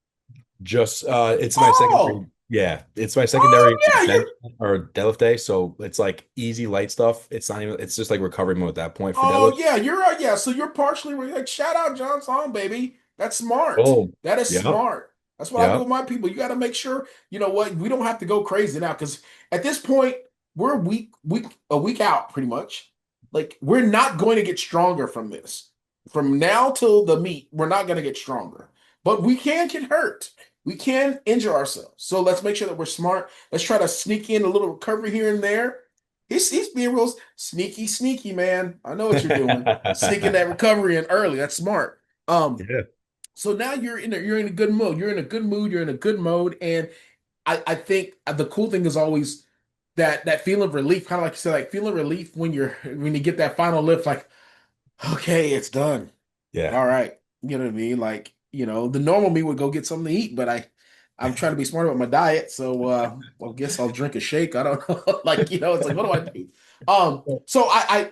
Just it's my secondary. Oh, Yeah, it's my oh secondary yeah, bench or deadlift day. So it's like easy light stuff. It's not even it's just like recovery mode at that point for oh deadlift. yeah, you're right. Yeah, so you're partially like shout out John Song, baby. That's smart. Oh, That is yeah, smart. That's what I do yeah. with my people. You got to make sure, you know what, we don't have to go crazy now because at this point, we're a week out pretty much. Like we're not going to get stronger from this. From now till the meet, we're not going to get stronger. But we can get hurt. We can injure ourselves. So let's make sure that we're smart. Let's try to sneak in a little recovery here and there. He's being real sneaky, sneaky, man. I know what you're doing. Sneaking that recovery in early. That's smart. Yeah. So now you're in a good mood. You're in a good mood. You're in a good mode, and I think the cool thing is always that feeling of relief, kind of like you said, like feeling relief when you get that final lift, like okay, it's done. Yeah. All right. You know what I mean? Like, the normal me would go get something to eat, but I'm trying to be smart about my diet. So I guess I'll drink a shake. I don't know. Like, it's like, what do I do? So I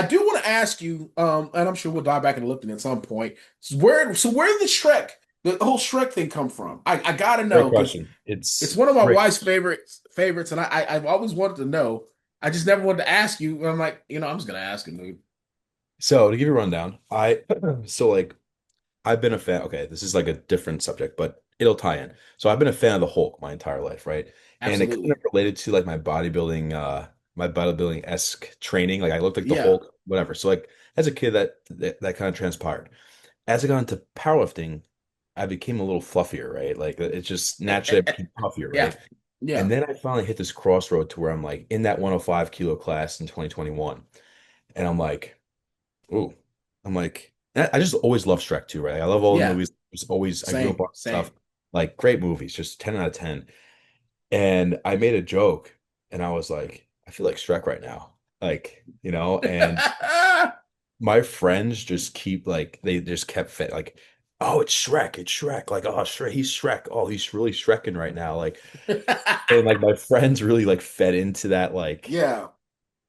do want to ask you, and I'm sure we'll dive back into lifting at some point. So where did the whole Shrek thing come from? I gotta Great know because question. it's It's one of my great. wife's favorites, and I've always wanted to know. I just never wanted to ask you. And I'm like, I'm just gonna ask him, dude. So to give you a rundown, so like I've been a fan. Okay, this is like a different subject, but it'll tie in. So I've been a fan of the Hulk my entire life, right? And it kind of Absolutely. related to like my bodybuilding-esque training. Like I looked like the Yeah. Hulk, whatever. So like as a kid, that kind of transpired. As I got into powerlifting, I became a little fluffier, right? Like it's just naturally I became puffier, Yeah. right? Yeah. And then I finally hit this crossroad to where I'm like in that 105 kilo class in 2021. And I'm like, ooh, I just always love Shrek too, right? I love all the Yeah. movies. It's always, I grew up Same. on Same. stuff like great movies, just 10 out of 10. And I made a joke and I was like, I feel like Shrek right now. And my friends just keep like, they just kept fit, like, oh, it's Shrek, it's Shrek. Like, oh, Shrek, he's Shrek. Oh, he's really Shreking right now. And like my friends really like fed into that, Yeah.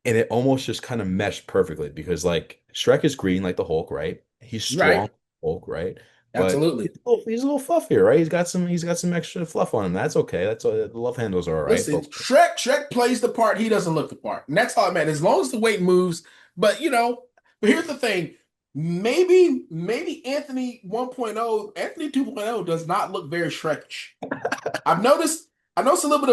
and it almost just kind of meshed perfectly because like Shrek is green like the Hulk, right? He's strong Right. Hulk, right? But Absolutely. he's a little fluffier, right? He's got some extra fluff on him. That's okay. The love handles are all right. Listen, Shrek plays the part. He doesn't look the part. And that's all it matters. As long as the weight moves. But but here's the thing. Maybe Anthony 2.0 does not look very Shrekish. I've noticed I noticed a little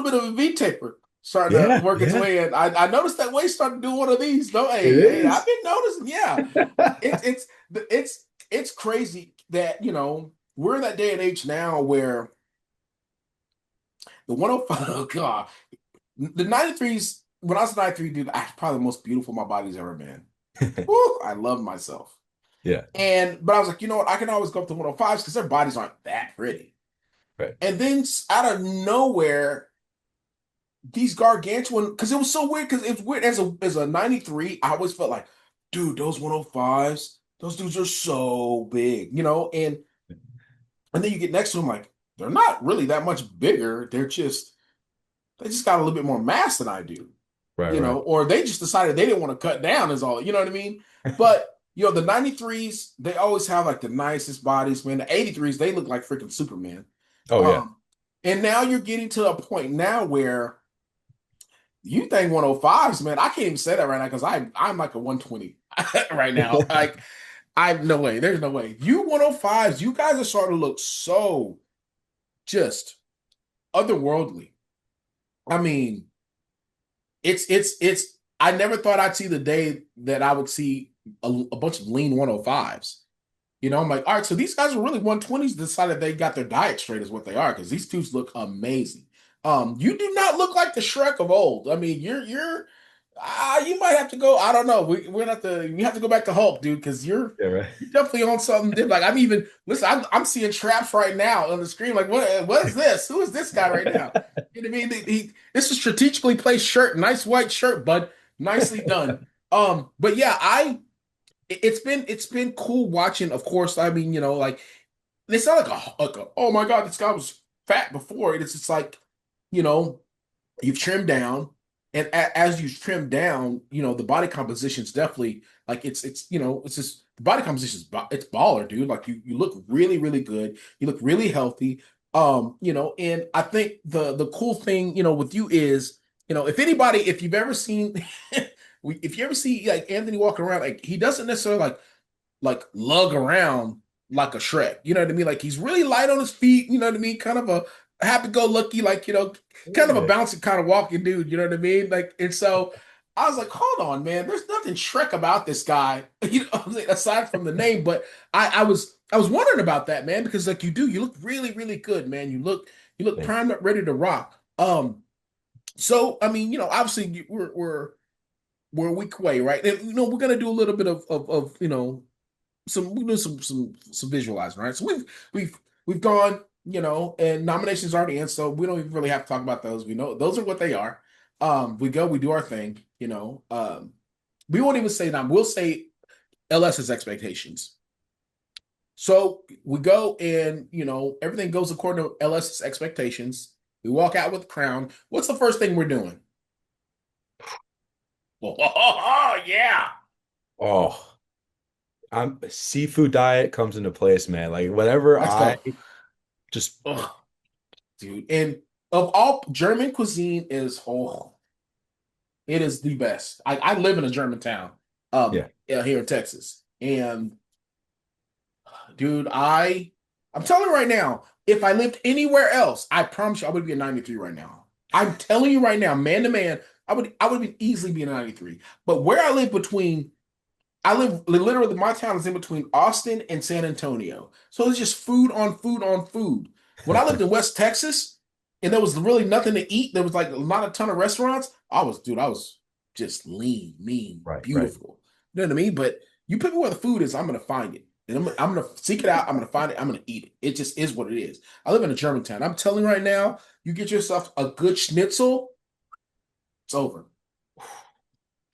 bit of a V taper starting to Yeah, work its yeah, way in. I noticed that waist starting to do one of these. No, it hey, I've is. been noticing. Yeah, it's it's it's crazy that we're in that day and age now where the 105. Oh God, the 93s. When I was 93, dude, I probably the most beautiful my body's ever been. Woo, I love myself. Yeah, But I was like, you know what? I can always go up to 105s because their bodies aren't that pretty. right. And then out of nowhere, these gargantuan, because it was so weird, because it's weird as a 93, I always felt like, dude, those 105s, those dudes are so big, and then you get next to them, like, they're not really that much bigger. They just got a little bit more mass than I do, Right, right. or they just decided they didn't want to cut down, is all, you know what I mean? But the 93s, they always have like the nicest bodies, man. The 83s, they look like freaking Superman. Oh yeah. Um, and now you're getting to a point now where you think 105s, man. I can't even say that right now because I'm like a 120 right now. Like, I've no way. There's no way. You 105s, you guys are starting to look so just otherworldly. I mean, it's I never thought I'd see the day that I would see a bunch of lean 105s. I'm like, all right, so these guys are really 120s, decided they got their diet straight is what they are, because these dudes look amazing. You do not look like the Shrek of old. I mean, you might have to go. I don't know. We have to go back to Hulk, dude, because you're Yeah, right. you're definitely on something different. Like, I'm even listen. I'm seeing traps right now on the screen. Like, what is this? Who is this guy right now? You know what I mean? This is strategically placed shirt, nice white shirt, bud, nicely done. But yeah, it's been cool watching. Of course, I mean, like it's not like a oh my god, this guy was fat before. It's just like, you know, you've trimmed down, and as you trim down, the body composition's definitely like it's just the body composition's it's baller, dude. Like you look really really good. You look really healthy. And I think the cool thing with you is if you've ever seen if you ever see like Anthony walking around, like he doesn't necessarily like lug around like a Shrek. You know what I mean? Like he's really light on his feet. You know what I mean? Kind of a happy-go-lucky, like kind of a Yeah. bouncy kind of walking dude. You know what I mean? Like, and so I was like, hold on, man. There's nothing Shrek about this guy. What I'm saying, aside from the name. But I was wondering about that, man, because like you look really really good, man. You look Thank you. primed up, ready to rock. So I mean, obviously we're a week away, right? And we're gonna do a little bit of some we do some visualizing, right? So we've gone, and nominations are already in, so we don't even really have to talk about those. We know those are what they are. We do our thing, we won't even say that. We'll say LS's expectations. So we go and everything goes according to LS's expectations. We walk out with the crown. What's the first thing we're doing? Oh, yeah. Oh, seafood diet comes into place, man. Like whenever Let's I go. just Oh, dude. And of all German cuisine is it is the best. I live in a German town, yeah. here in Texas. And dude, I'm telling you right now, if I lived anywhere else, I promise you I would be a 93 right now. I'm telling you right now, man to man, I would be easily be a 93. But where I live literally, my town is in between Austin and San Antonio. So it's just food on food on food. When I lived in West Texas and there was really nothing to eat, there was like not a ton of restaurants. I was just lean, mean, Right, right. beautiful. You know what I mean? But you put me where the food is, I'm gonna find it. And I'm gonna seek it out. I'm gonna find it. I'm gonna eat it. It just is what it is. I live in a German town. I'm telling you right now, you get yourself a good schnitzel, it's over. I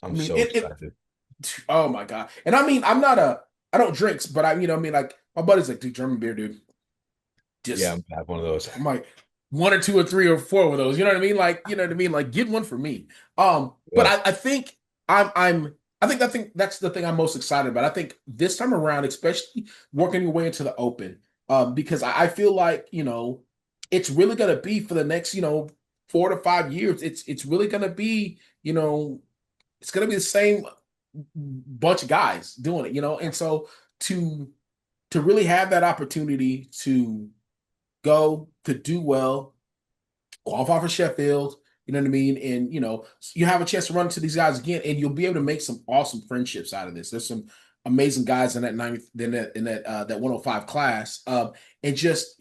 I'm mean, so it excited. oh my God. And I mean, I don't drinks, but I mean, like my buddy's like, dude, German beer, dude. Yeah, Just I'm gonna have one of those. I'm like one or two or three or four of those. You know what I mean? Like, you know what I mean? Like, get one for me. But Well, I think I think that's the thing I'm most excited about. I think this time around, especially working your way into the open, because I feel like, it's really gonna be for the next, 4 to 5 years. It's really gonna be, it's gonna be the same bunch of guys doing it, and so to to really have that opportunity to go to do well, qualify for Sheffield, you know what I mean? And you have a chance to run into these guys again, and you'll be able to make some awesome friendships out of this. There's some amazing guys in that 90 that 105 class. And just,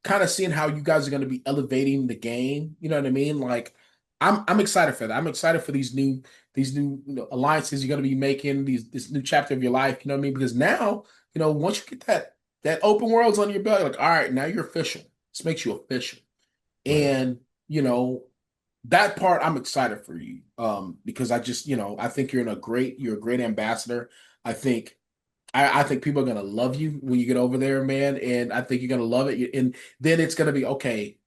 kind of seeing how you guys are going to be elevating the game, you know what I mean? Like I'm excited for that. I'm excited for these new alliances you're going to be making, this new chapter of your life, you know what I mean? Because now, once you get that open world's on your belt, you're like, all right, now you're official. This makes you official. right. And, you know, that part I'm excited for you. Because I just, I think you're a great ambassador. I think I think people are gonna love you when you get over there, man. And I think you're gonna love it. And then it's gonna be okay,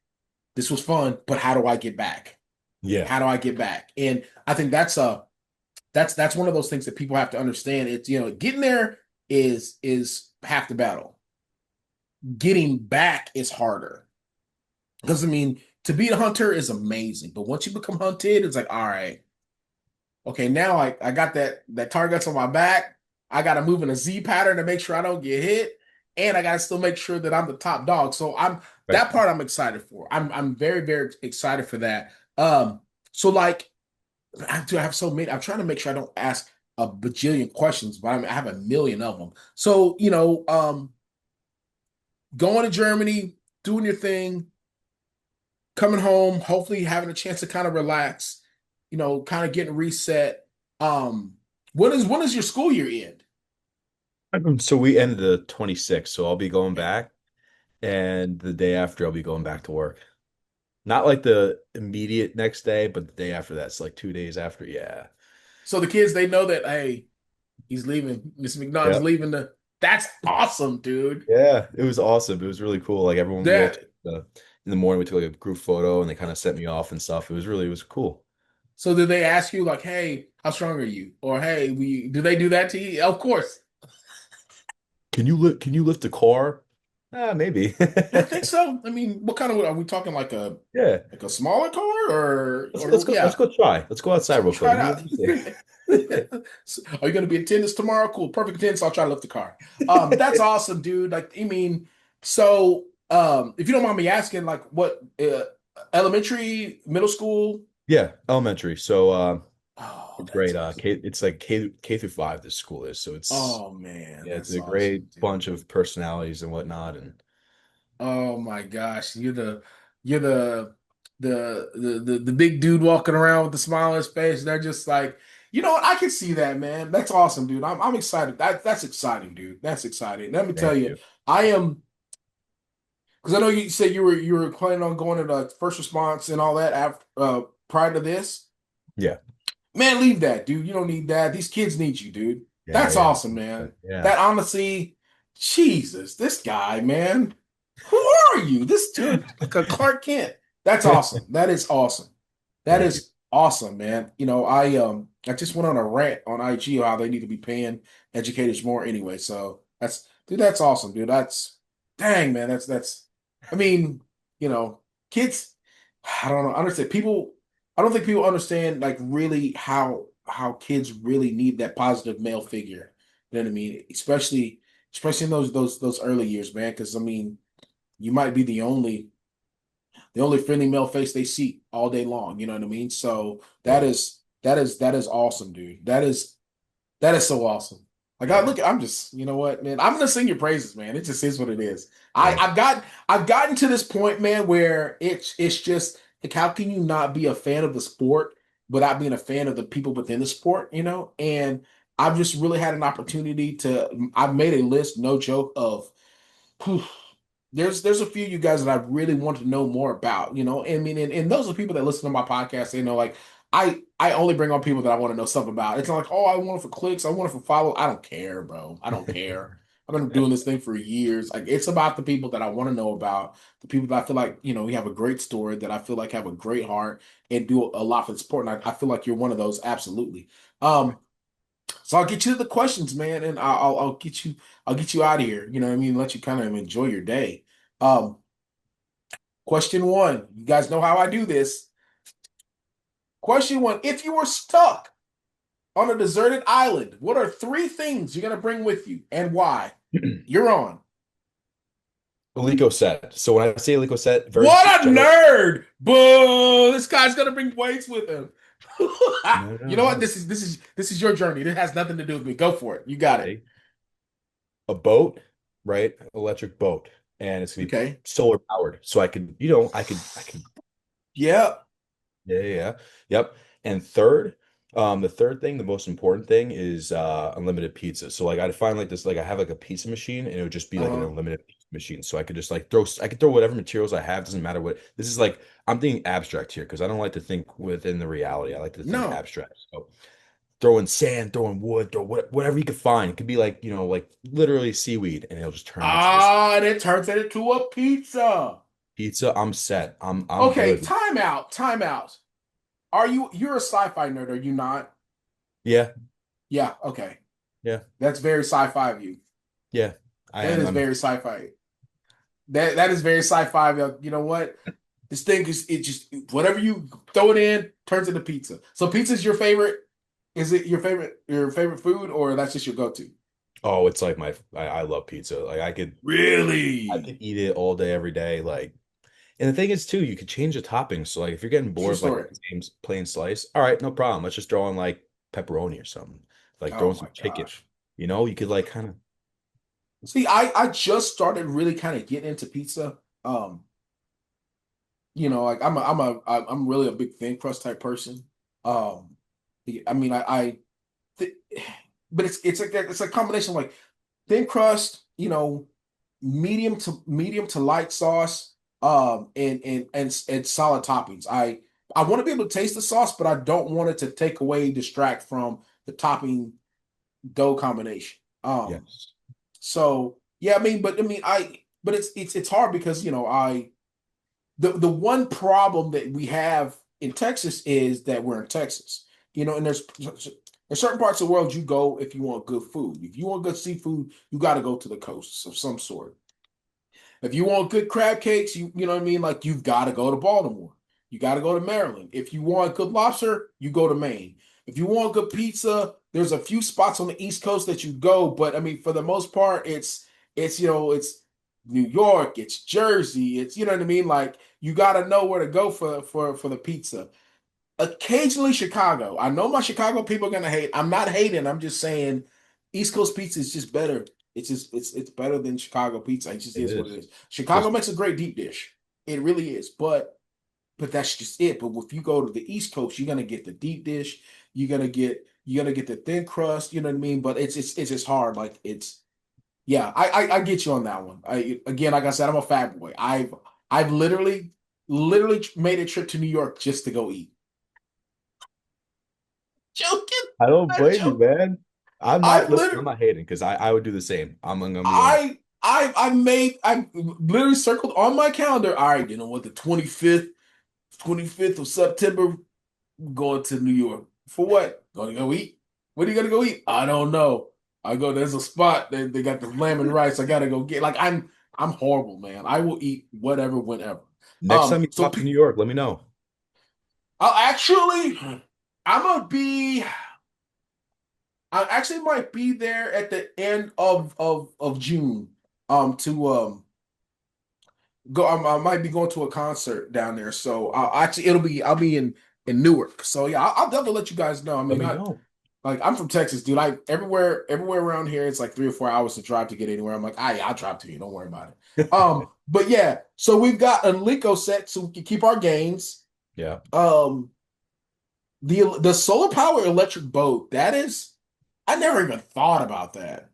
this was fun, but how do I get back? Yeah. How do I get back? And I think that's one of those things that people have to understand. It's getting there is half the battle. Getting back is harder. Because I mean, to be a hunter is amazing, but once you become hunted, it's like, all right, okay, now I got that target's on my back. I got to move in a Z pattern to make sure I don't get hit, and I got to still make sure that I'm the top dog. So Right. that part I'm excited for. I'm very very excited for that. So like I have so many. I'm trying to make sure I don't ask a bajillion questions, but I have a million of them. So going to Germany, doing your thing, coming home, hopefully having a chance to kind of relax, kind of getting reset. Um, when is your school year end? So we ended the 26th, so I'll be going back, and the day after I'll be going back to work. Not like the immediate next day, but the day after that's like 2 days after. Yeah. So the kids they know that hey, he's leaving. Mr. McNaughton's Yeah. leaving the. That's awesome, dude. Yeah. It was awesome. It was really cool. Like everyone, we all took That in the morning, we took like a group photo and they kind of sent me off and stuff. It was cool. so did they ask you like, hey, how strong are you? Or hey, we do they do that to you? Of course. Can you lift a car? Maybe. I think so. I mean, what kind of are we talking Yeah. like a smaller car or Let's yeah. go try. Let's go outside real quick. Try it Let me see. out. So, are you going to be in attendance tomorrow? Cool, perfect attendance. I'll try to lift the car. That's awesome, dude. Like, I mean, so if you don't mind me asking, like, what elementary, middle school? Yeah, elementary. So Oh, that's great. awesome. It's like K through 5 this school is. So it's Oh man, yeah, it's that's a awesome, great dude. bunch of personalities and whatnot. And Oh my gosh, you're the the big dude walking around with the smile on his face. They're just like, you know what? I can see that, man. That's awesome, dude. I'm excited. That's exciting, dude. That's exciting. Let me tell Thank you, you. I am because I know you said you were planning on going into first response and all that after prior to this. Yeah. Man, leave that, dude. You don't need that. These kids need you, dude. Yeah, That's yeah. awesome, man. Yeah. That honestly, Jesus, this guy, man. Who are you? This dude, like a Clark Kent. That's awesome. That is awesome. That Thank you. is awesome, man. I just went on a rant on IG how they need to be paying educators more anyway. So that's awesome, dude. That's dang, man. That's I mean, you know, kids, I don't know, understand people I don't think people understand like really how kids really need that positive male figure. You know what I mean? Especially in those early years, man. Because I mean, you might be the only friendly male face they see all day long. You know what I mean? So that Yeah. is that is awesome, dude. That is so awesome. Like I Yeah. look, I'm just, you know what, man. I'm gonna sing your praises, man. It just is what it is. I, Thank you. I've gotten to this point, man, where it's just like, how can you not be a fan of the sport without being a fan of the people within the sport, you know? And I've just really had an opportunity to. I've made a list, no joke, of whew, there's a few of you guys that I really want to know more about, you know. I mean, and those are people that listen to my podcast. They know, like, I only bring on people that I want to know stuff about. It's not like, oh, I want it for clicks, I want it for follow. I don't care, bro. I don't care. I've been doing this thing for years. Like, it's about the people that I want to know about, the people that I feel like, we have a great story, that I feel like have a great heart and do a lot for the sport. And I feel like you're one of those, absolutely. Um, so I'll get you to the questions, man, and I'll get you out of here. You know what I mean? Let you kind of enjoy your day. Um, question one. You guys know how I do this. Question one. If you were stuck on a deserted island, what are three things you're gonna bring with you and why? You're on. Alico set. So when I say Alico set, very What a general. nerd! Boo! This guy's gonna bring weights with him. No, You no, know what? no. This is your journey. This has nothing to do with me. Go for it. You got it. Okay. A boat, right? Electric boat. And it's gonna be Okay. solar powered. So I could Yeah. yeah, yeah, yeah. Yep. And third, the third thing, the most important thing is unlimited pizza. So like I'd find like this, like I have like a pizza machine and it would just be like an Uh-huh. unlimited pizza machine. So I could just like throw whatever materials I have, doesn't matter what. This is like I'm thinking abstract here because I don't like to think within the reality. I like to think No. abstract. So throwing sand, throwing wood, throw whatever you could find. It could be like, like literally seaweed and it'll just turn into this Ah, and it turns it into a pizza. pizza. I'm set. I'm Okay, good. time out, time out. You're a sci-fi nerd, are you not? Yeah, Yeah, okay. yeah, That's very sci-fi of you. yeah. I That am. is very sci-fi. That is very sci-fi. You know what? This thing is it just whatever you throw it in turns into pizza. So pizza's your favorite? Is it your favorite food, or that's just your go-to? Oh, it's like I love pizza. Like I could Really? eat it all day, every day. Like, and the thing is too, you could change the toppings. So like if you're getting True bored of like story. the same plain slice, all right, no problem. Let's just throw in like pepperoni or something. Like Oh throwing my some chicken. gosh. You could like kind of See, I just started really kind of getting into pizza. Um, like I'm really a big thin crust type person. Um, I mean, th- but it's a combination of like thin crust, medium to light sauce, and solid toppings. I want to be able to taste the sauce, but I don't want it to take away, distract from the topping dough combination. yes. So yeah, but it's hard because the one problem that we have in Texas is that we're in Texas, and there's certain parts of the world you go if you want good food. If you want good seafood, you got to go to the coasts of some sort. If you want good crab cakes, you know what I mean? Like you've got to go to Baltimore. You got to go to Maryland. If you want good lobster, you go to Maine. If you want good pizza, there's a few spots on the East Coast that you go, but I mean, for the most part, it's New York, it's Jersey, it's what I mean. Like you got to know where to go for the pizza. Occasionally Chicago. I know my Chicago people are gonna hate. I'm not hating. I'm just saying East Coast pizza is just better. It's better than Chicago pizza. It just It is what it is. is. Chicago Just makes a great deep dish. It really is. But but that's just it. But if you go to the East Coast, you're gonna get the deep dish. You're gonna get the thin crust. You know what I mean? But it's just hard. Like it's yeah. I get you on that one. I again, like I said, I'm a fat boy. I've literally made a trip to New York just to go eat. Joking, I don't not blame you, joking. man. I'm not I've listen, I'm literally not hating because I would do the same. I'm gonna be honest. I literally circled on my calendar. All right, you know what? The 25th of September, going to New York. For what? Gonna go eat? What are you gonna go eat? I don't know. I go, there's a spot. They got the lamb and rice. I gotta go get like I'm horrible, man. I will eat whatever, whenever. Next time you So pop to New York, let me know. I'll actually I'm gonna be I actually might be there at the end of June. To go I might be going to a concert down there. So actually I'll be in Newark. So yeah, I'll definitely let you guys know. I Let mean, me I know. like I'm from Texas, dude. Like everywhere around here, it's like 3 or 4 hours to drive to get anywhere. I'm like, I'll drive to you. Don't worry about it. But yeah, so we've got a Lico set so we can keep our gains. Yeah, Um, the solar power electric boat, that is, I never even thought about that.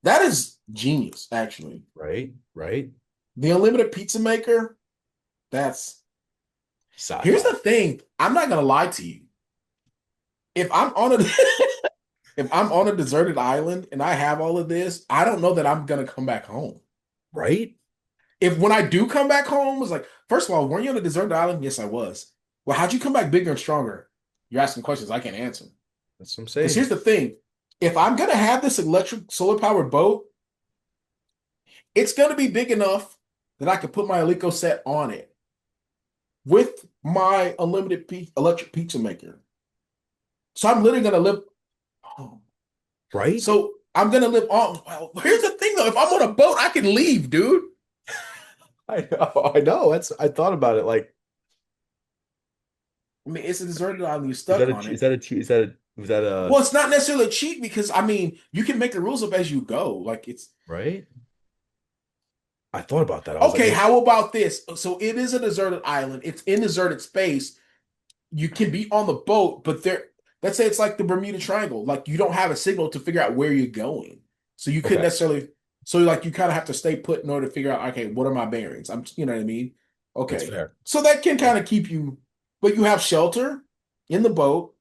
That is genius, actually. right, right. The unlimited pizza maker, that's here's Sci-fi, the thing. I'm not gonna lie to you. If I'm on a if I'm on a deserted island and I have all of this, I don't know that I'm gonna come back home. right? If when I do come back home, it's like, first of all, weren't you on a deserted island? Yes, I was. Well, how'd you come back bigger and stronger? You're asking questions I can't answer. That's what I'm Because saying. here's the thing: if I'm gonna have this electric solar powered boat, it's gonna be big enough that I could put my Alico set on it with my unlimited electric pizza maker. So I'm literally gonna live. Oh, Right? so I'm gonna live on. Well, here's the thing though: if I'm on a boat, I can leave, dude. I know, I know. I thought about it. Like, I mean, it's a deserted island. You're stuck on is it. that a is that a was that a Well, it's not necessarily cheap because I mean, you can make the rules up as you go. Like it's right? I thought about that. I was like, okay. man, How about this? So it is a deserted island. It's in deserted space. You can be on the boat, but there. Let's say it's like the Bermuda Triangle. Like you don't have a signal to figure out where you're going, so you couldn't okay, necessarily. So like you kind of have to stay put in order to figure out. Okay, what are my bearings? You know what I mean. that's Okay, fair. so that can Yeah. kind of keep you, but you have shelter in the boat.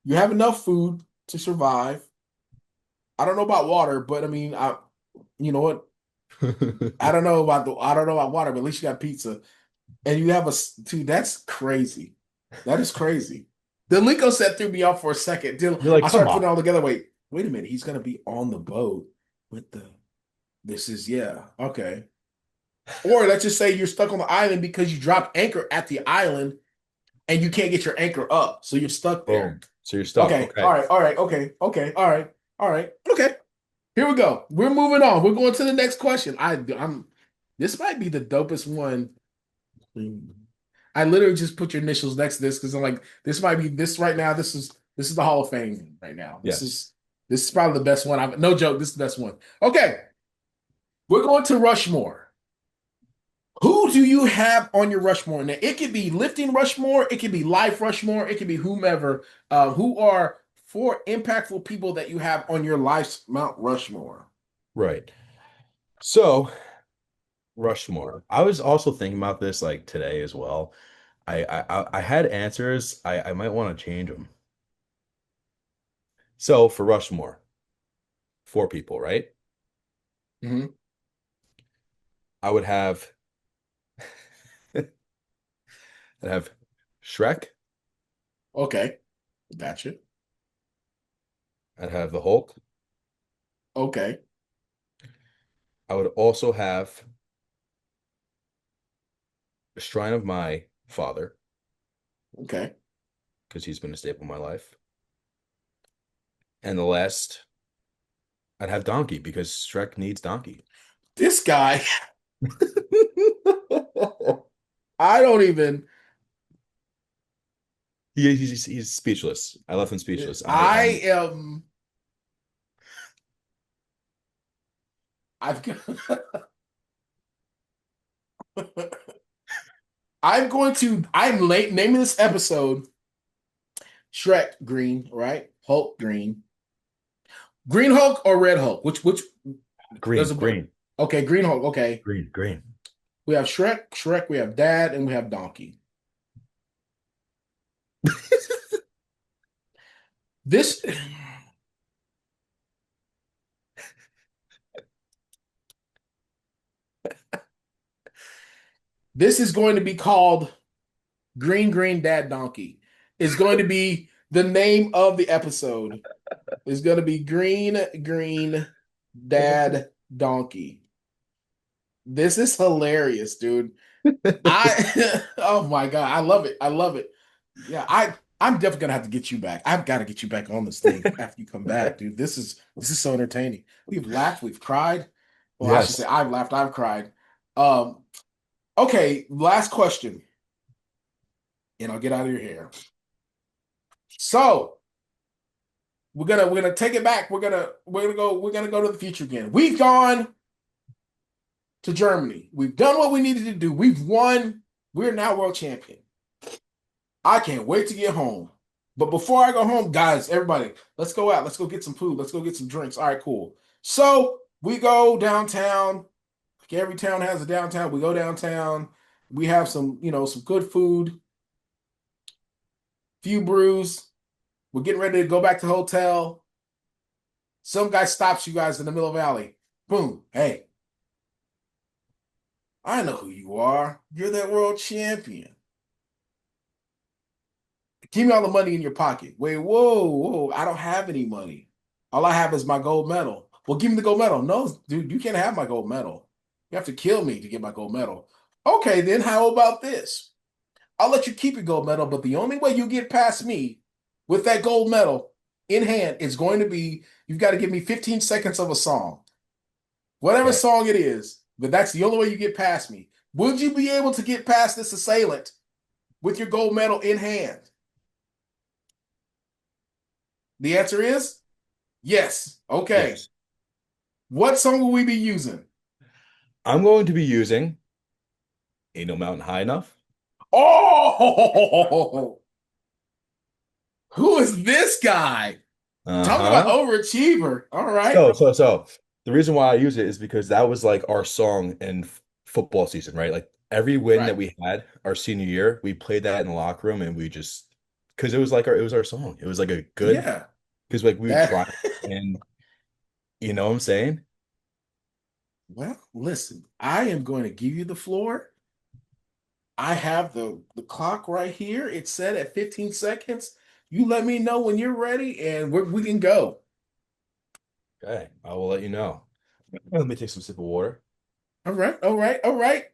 You have enough food to survive. I don't know about water, but I mean, you know what? I don't know about water, but at least you got pizza and you have dude. That's crazy. That is crazy. The Lico set threw me off for a second. Till You're like, I come started putting on. it all together. Wait a minute. He's gonna be on the boat with the. This is yeah okay. Or let's just say you're stuck on the island because you dropped anchor at the island and you can't get your anchor up, so you're stuck there. Boom. So you're stuck. Okay. All Okay. right. All right. Okay. Okay. All right. All right. Okay. Here we go. We're moving on. We're going to the next question. I'm this might be the dopest one. I literally just put your initials next to this because I'm like, this might be this right now. This is the Hall of Fame right now. Yes. This is probably the best one. I've no joke, this is the best one. Okay, we're going to Rushmore. Who do you have on your Rushmore? Now it could be lifting Rushmore, it could be life Rushmore, it could be whomever. Who are four impactful people that you have on your life's Mount Rushmore? Right. So Rushmore. I was also thinking about this like today as well. I had answers. I might want to change them. So for Rushmore, four people, right? Mhm. I would have I'd have Shrek. Okay, gotcha. I'd have the Hulk. Okay, I would also have the Shrine of my father okay. because he's been a staple in my life. And the last, I'd have Donkey because Shrek needs Donkey. This guy, I don't even. He's speechless. I left him speechless. I am. I've got. I'm late naming this episode Shrek green, right? Hulk green. Green Hulk or Red Hulk? Which there's Green, a green, okay, Green Hulk. Okay. green, green. We have Shrek, we have Dad, and we have Donkey. This this is going to be called Green Dad Donkey. It's going to be the name of the episode. It's going to be Green Dad Donkey. This is hilarious, dude. I oh my god, I love it. I love it. Yeah, I'm definitely gonna have to get you back. I've got to get you back on this thing after you come back, dude. This is so entertaining. We've laughed, we've cried. Well, I should say Yes. I've laughed, I've cried. Um, okay, last question, and I'll get out of your hair. So we're gonna take it back. We're gonna go to the future again. We've gone to Germany. We've done what we needed to do. We've won. We're now world champion. I can't wait to get home. But before I go home, guys, everybody, let's go out. Let's go get some food. Let's go get some drinks. All right, cool. So we go downtown. Like every town has a downtown. We go downtown. We have some good food, few brews. We're getting ready to go back to the hotel. Some guy stops you guys in the middle of the alley. Boom. Hey, I know who you are. You're that world champion. Give me all the money in your pocket. Wait, whoa. I don't have any money. All I have is my gold medal. Well, give me the gold medal. No, dude, you can't have my gold medal. You have to kill me to get my gold medal. Okay, then how about this? I'll let you keep your gold medal, but the only way you get past me with that gold medal in hand is going to be you've got to give me 15 seconds of a song. Whatever Okay. song it is, but that's the only way you get past me. Would you be able to get past this assailant with your gold medal in hand? The answer is yes. Okay. Yes. What song will we be using? I'm going to be using Ain't No Mountain High Enough. Oh, who is this guy? Talk about Uh-huh. overachiever. All right. So the reason why I use it is because that was like our song in football season, right? Like every win that Right. we had our senior year, we played that in the locker room and we just because it was like our song. It was like a good Yeah. because like we would That try and you know what I'm saying? well, listen, I am going to give you the floor. I have the clock right here. It's set at 15 seconds. You let me know when you're ready and we can go. Okay, I will let you know. Let me take some sip of water. All right. All right. All right.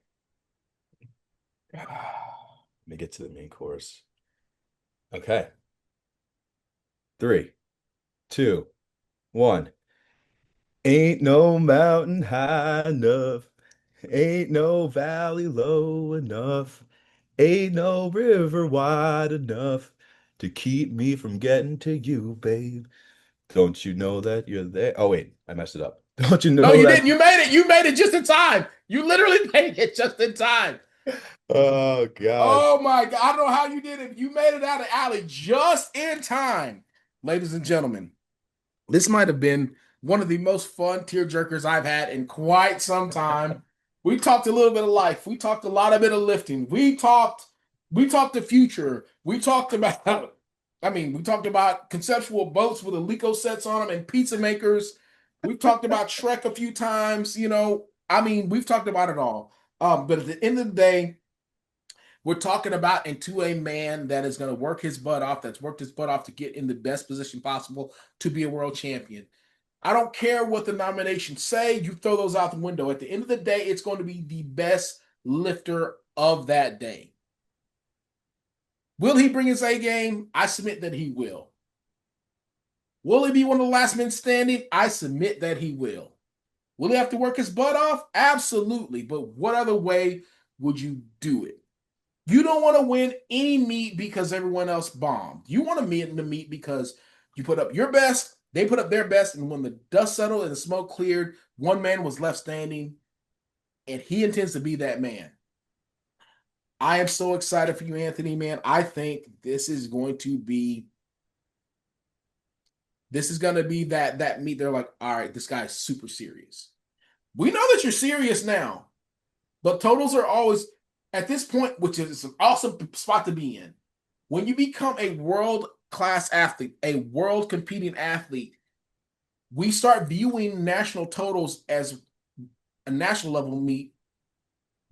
Let me get to the main course. Okay. Three, two, one. Ain't no mountain high enough. Ain't no valley low enough. Ain't no river wide enough to keep me from getting to you, babe. Don't you know that you're there? Oh, wait, I messed it up. Don't you No, know you that? didn't. You made it. You made it just in time. You literally made it just in time. Oh, gosh. Oh my God. I don't know how you did it. You made it out of the alley just in time. Ladies and gentlemen, this might have been one of the most fun tear jerkers I've had in quite some time. We talked a little bit of life. We talked a lot of bit of lifting. We talked the future. We talked about we talked about conceptual boats with Alico sets on them and pizza makers. We've talked about Shrek a few times, we've talked about it all. But at the end of the day, we're talking about into a man that is going to work his butt off, that's worked his butt off to get in the best position possible to be a world champion. I don't care what the nominations say, you throw those out the window. At the end of the day, it's going to be the best lifter of that day. Will he bring his A game? I submit that he will. Will he be one of the last men standing? I submit that he will. Will he have to work his butt off? Absolutely. But what other way would you do it? You don't want to win any meet because everyone else bombed. You want to meet in the meet because you put up your best, they put up their best, and when the dust settled and the smoke cleared, one man was left standing, and he intends to be that man. I am so excited for you, Anthony, man. I think this is going to be that meet. They're like, all right, this guy's super serious. We know that you're serious now, but totals are always at this point, which is an awesome spot to be in. When you become a world class athlete, a world competing athlete, we start viewing national totals as a national level meet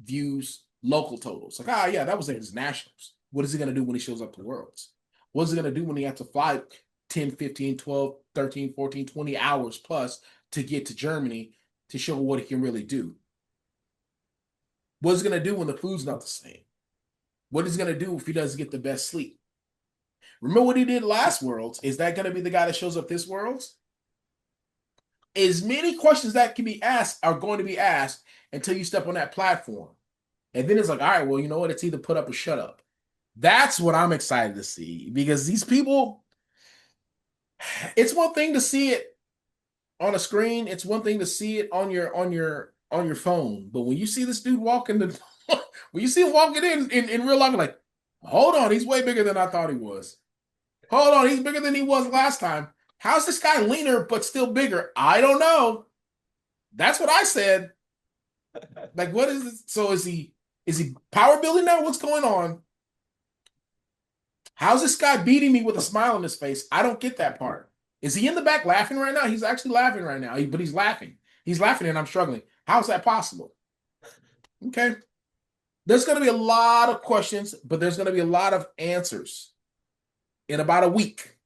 views local totals. Like, yeah, that was at his nationals. What is he going to do when he shows up to worlds? What is he going to do when he has to fly 10, 15, 12, 13, 14, 20 hours plus to get to Germany to show what he can really do? What is he going to do when the food's not the same? What is he going to do if he doesn't get the best sleep? Remember what he did last Worlds? Is that going to be the guy that shows up this Worlds? As many questions that can be asked are going to be asked until you step on that platform. And then it's like, all right, well, you know what? It's either put up or shut up. That's what I'm excited to see because these people, it's one thing to see it on a screen. It's one thing to see it on your phone. But when you see this dude walking when you see him walking in real life, like, hold on, he's way bigger than I thought he was. Hold on, he's bigger than he was last time. How's this guy leaner but still bigger? I don't know. That's what I said. Like, what is this? So is he power building now? What's going on? How's this guy beating me with a smile on his face? I don't get that part. Is he in the back laughing right now? He's actually laughing right now, but he's laughing. He's laughing and I'm struggling. How's that possible? Okay. There's going to be a lot of questions, but there's going to be a lot of answers in about a week.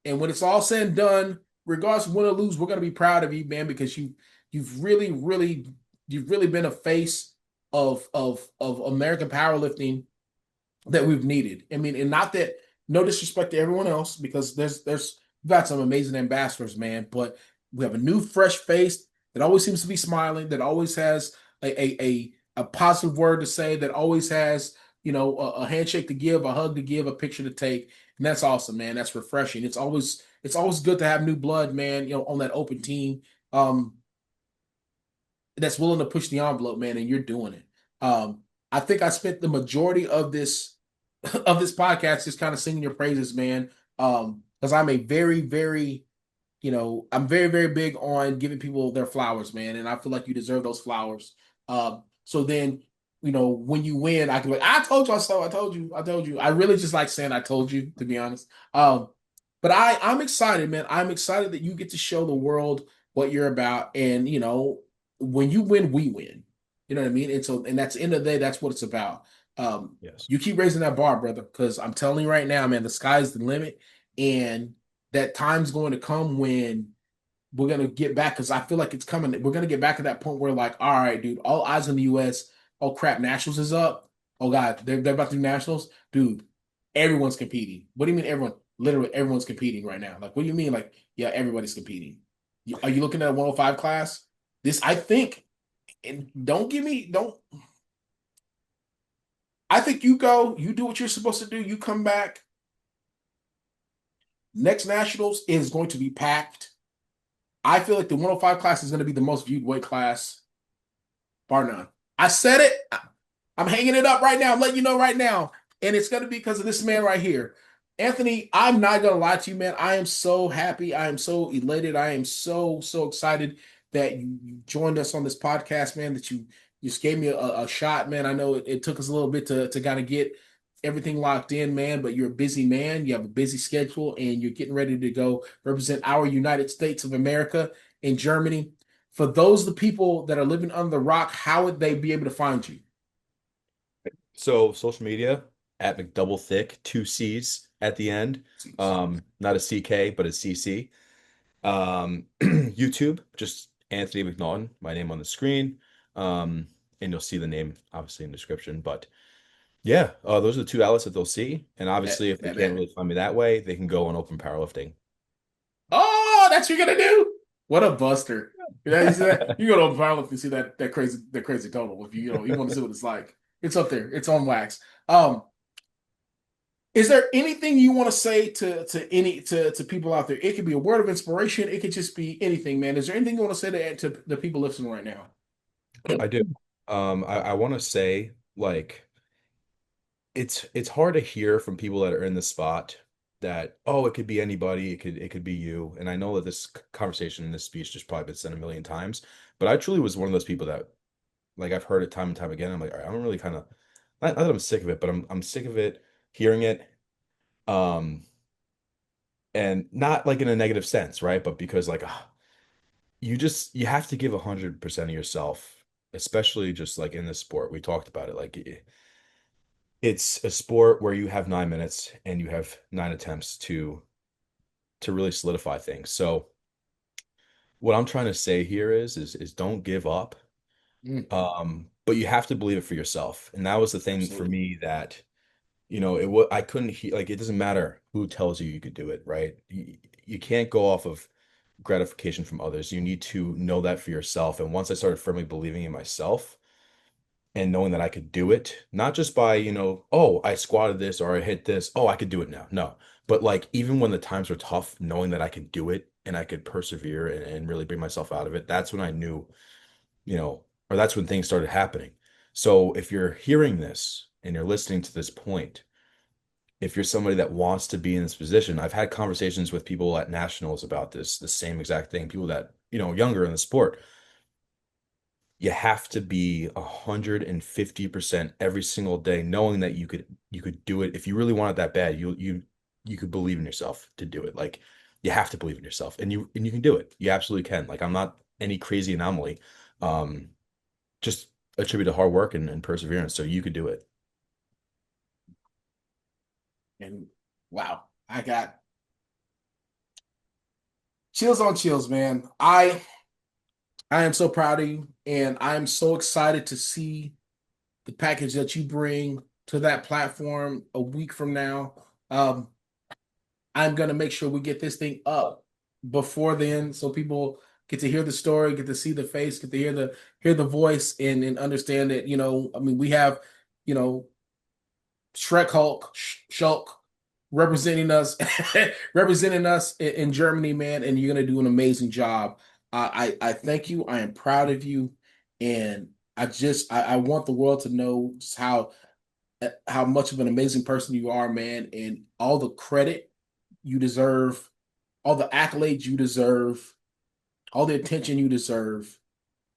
And when it's all said and done, regardless of win or lose, we're going to be proud of you, man, because you've really been a face of American powerlifting that we've needed. I mean, and not that no disrespect to everyone else, because there's we've got some amazing ambassadors, man, but we have a new fresh face that always seems to be smiling, that always has a positive word to say, that always has, a handshake to give, a hug to give, a picture to take. And that's awesome, man. That's refreshing. It's always good to have new blood, man, on that open team. That's willing to push the envelope, man, and you're doing it. I think I spent the majority of this of this podcast just kind of singing your praises, man. Because I'm a very, very, I'm very, very big on giving people their flowers, man, and I feel like you deserve those flowers. So then, when you win, I can be like, I told you so. I told you. I told you. I really just like saying I told you, to be honest. But I'm excited, man. I'm excited that you get to show the world what you're about, and when you win, we win. You know what I mean? And that's the end of the day, that's what it's about. Yes. You keep raising that bar, brother, because I'm telling you right now, man, the sky's the limit, and that time's going to come when we're gonna get back, because I feel like it's coming. We're gonna get back to that point where, like, all right, dude, all eyes on the US. Oh crap, nationals is up. Oh god, they're about to do nationals, dude. Everyone's competing. What do you mean everyone? Literally everyone's competing right now. Like, what do you mean? Like, yeah, everybody's competing. Are you looking at a 105 class? This, I think, and don't. I think you go, you do what you're supposed to do, you come back. Next nationals is going to be packed. I feel like the 105 class is going to be the most viewed weight class, bar none. I said it. I'm hanging it up right now. I'm letting you know right now. And it's going to be because of this man right here. Anthony, I'm not going to lie to you, man. I am so happy. I am so elated. I am so, so excited that you joined us on this podcast, man, that you just gave me a shot, man. I know it took us a little bit to kind of get everything locked in, man, but you're a busy man. You have a busy schedule, and you're getting ready to go represent our United States of America in Germany. For those the people that are living under the rock, how would they be able to find you? So social media at McDoublethick, two C's at the end. Not a CK, but a CC. YouTube, just Anthony Mcnaughton, my name on the screen. And you'll see the name obviously in the description. But yeah, those are the two outlets that they'll see. And obviously, if they can't really find me that way, they can go on Open Powerlifting. Oh, that's what you're gonna do? What a buster! You see that? You go to Open Powerlifting and see that crazy total. If you want to see what it's like, it's up there. It's on wax. Is there anything you want to say to people out there? It could be a word of inspiration. It could just be anything, man. Is there anything you want to say to the people listening right now? I do. I want to say, like it's hard to hear from people that are in the spot that, oh, it could be anybody, it could be you. And I know that this conversation in this speech just probably been said a million times, but I truly was one of those people that, like, I've heard it time and time again. I'm like, all right, I don't really kind of, not that I'm sick of it, but I'm sick of it hearing it. Um, and not like in a negative sense, right? But because like you have to give 100% of yourself, especially just like in this sport. We talked about it. Like it's a sport where you have 9 minutes and you have 9 attempts to really solidify things. So what I'm trying to say here is don't give up. Mm, But you have to believe it for yourself. And that was the thing for absolutely. me that, it was, I couldn't hear, like, it doesn't matter who tells you you could do it, right? You can't go off of gratification from others. You need to know that for yourself. And once I started firmly believing in myself and knowing that I could do it, not just by, oh, I squatted this or I hit this, oh, I could do it now. No. But like even when the times were tough, knowing that I could do it and I could persevere and really bring myself out of it, that's when I knew, or that's when things started happening. So if you're hearing this and you're listening to this point, if you're somebody that wants to be in this position, I've had conversations with people at nationals about this, the same exact thing, people that, younger in the sport. You have to be 150% every single day, knowing that you could do it. If you really want it that bad, you could believe in yourself to do it. Like you have to believe in yourself and you can do it. You absolutely can. Like I'm not any crazy anomaly. Um, just attribute to hard work and perseverance. So you could do it. And wow, I got chills on chills, man. I am so proud of you, and I am so excited to see the package that you bring to that platform a week from now. Um, I'm gonna make sure we get this thing up before then, so people get to hear the story, get to see the face, get to hear the voice, and understand that I mean, we have you know Shrek Hulk Shulk representing us, representing us in Germany, man, and you're gonna do an amazing job. I thank you. I am proud of you, and I want the world to know just how much of an amazing person you are, man, and all the credit you deserve, all the accolades you deserve, all the attention you deserve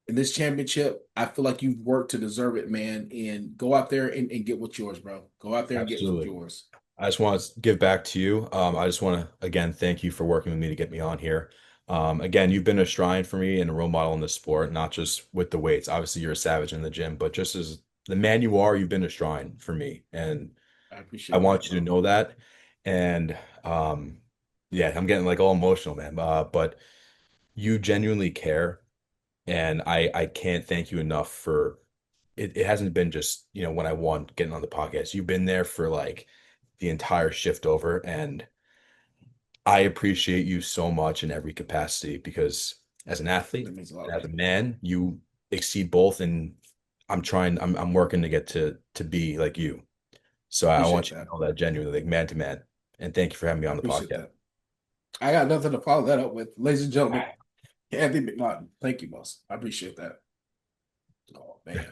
in this championship. I feel like you've worked to deserve it, man. And go out there and get what's yours, bro. Go out there and get what's Absolutely. yours. I just want to give back to you. I just want to again thank you for working with me to get me on here. Again, you've been a shrine for me and a role model in this sport, not just with the weights. Obviously, you're a savage in the gym, but just as the man you are, you've been a shrine for me, and I I appreciate want that, you to bro. know that. And yeah, I'm getting like all emotional, man. But you genuinely care, and I can't thank you enough for it. It hasn't been just, when I won getting on the podcast. You've been there for like the entire shift over, and I appreciate you so much in every capacity because as an athlete That means a lot, and as a man. man, you exceed both, and I'm working to get to be like you. So I Appreciate want you to that. know that genuinely, like man to man. And thank you for having me I on the appreciate podcast. that. I got nothing to follow that up with. Ladies and gentlemen, Anthony Mcnaughton. Thank you, boss. I appreciate that. Oh, man.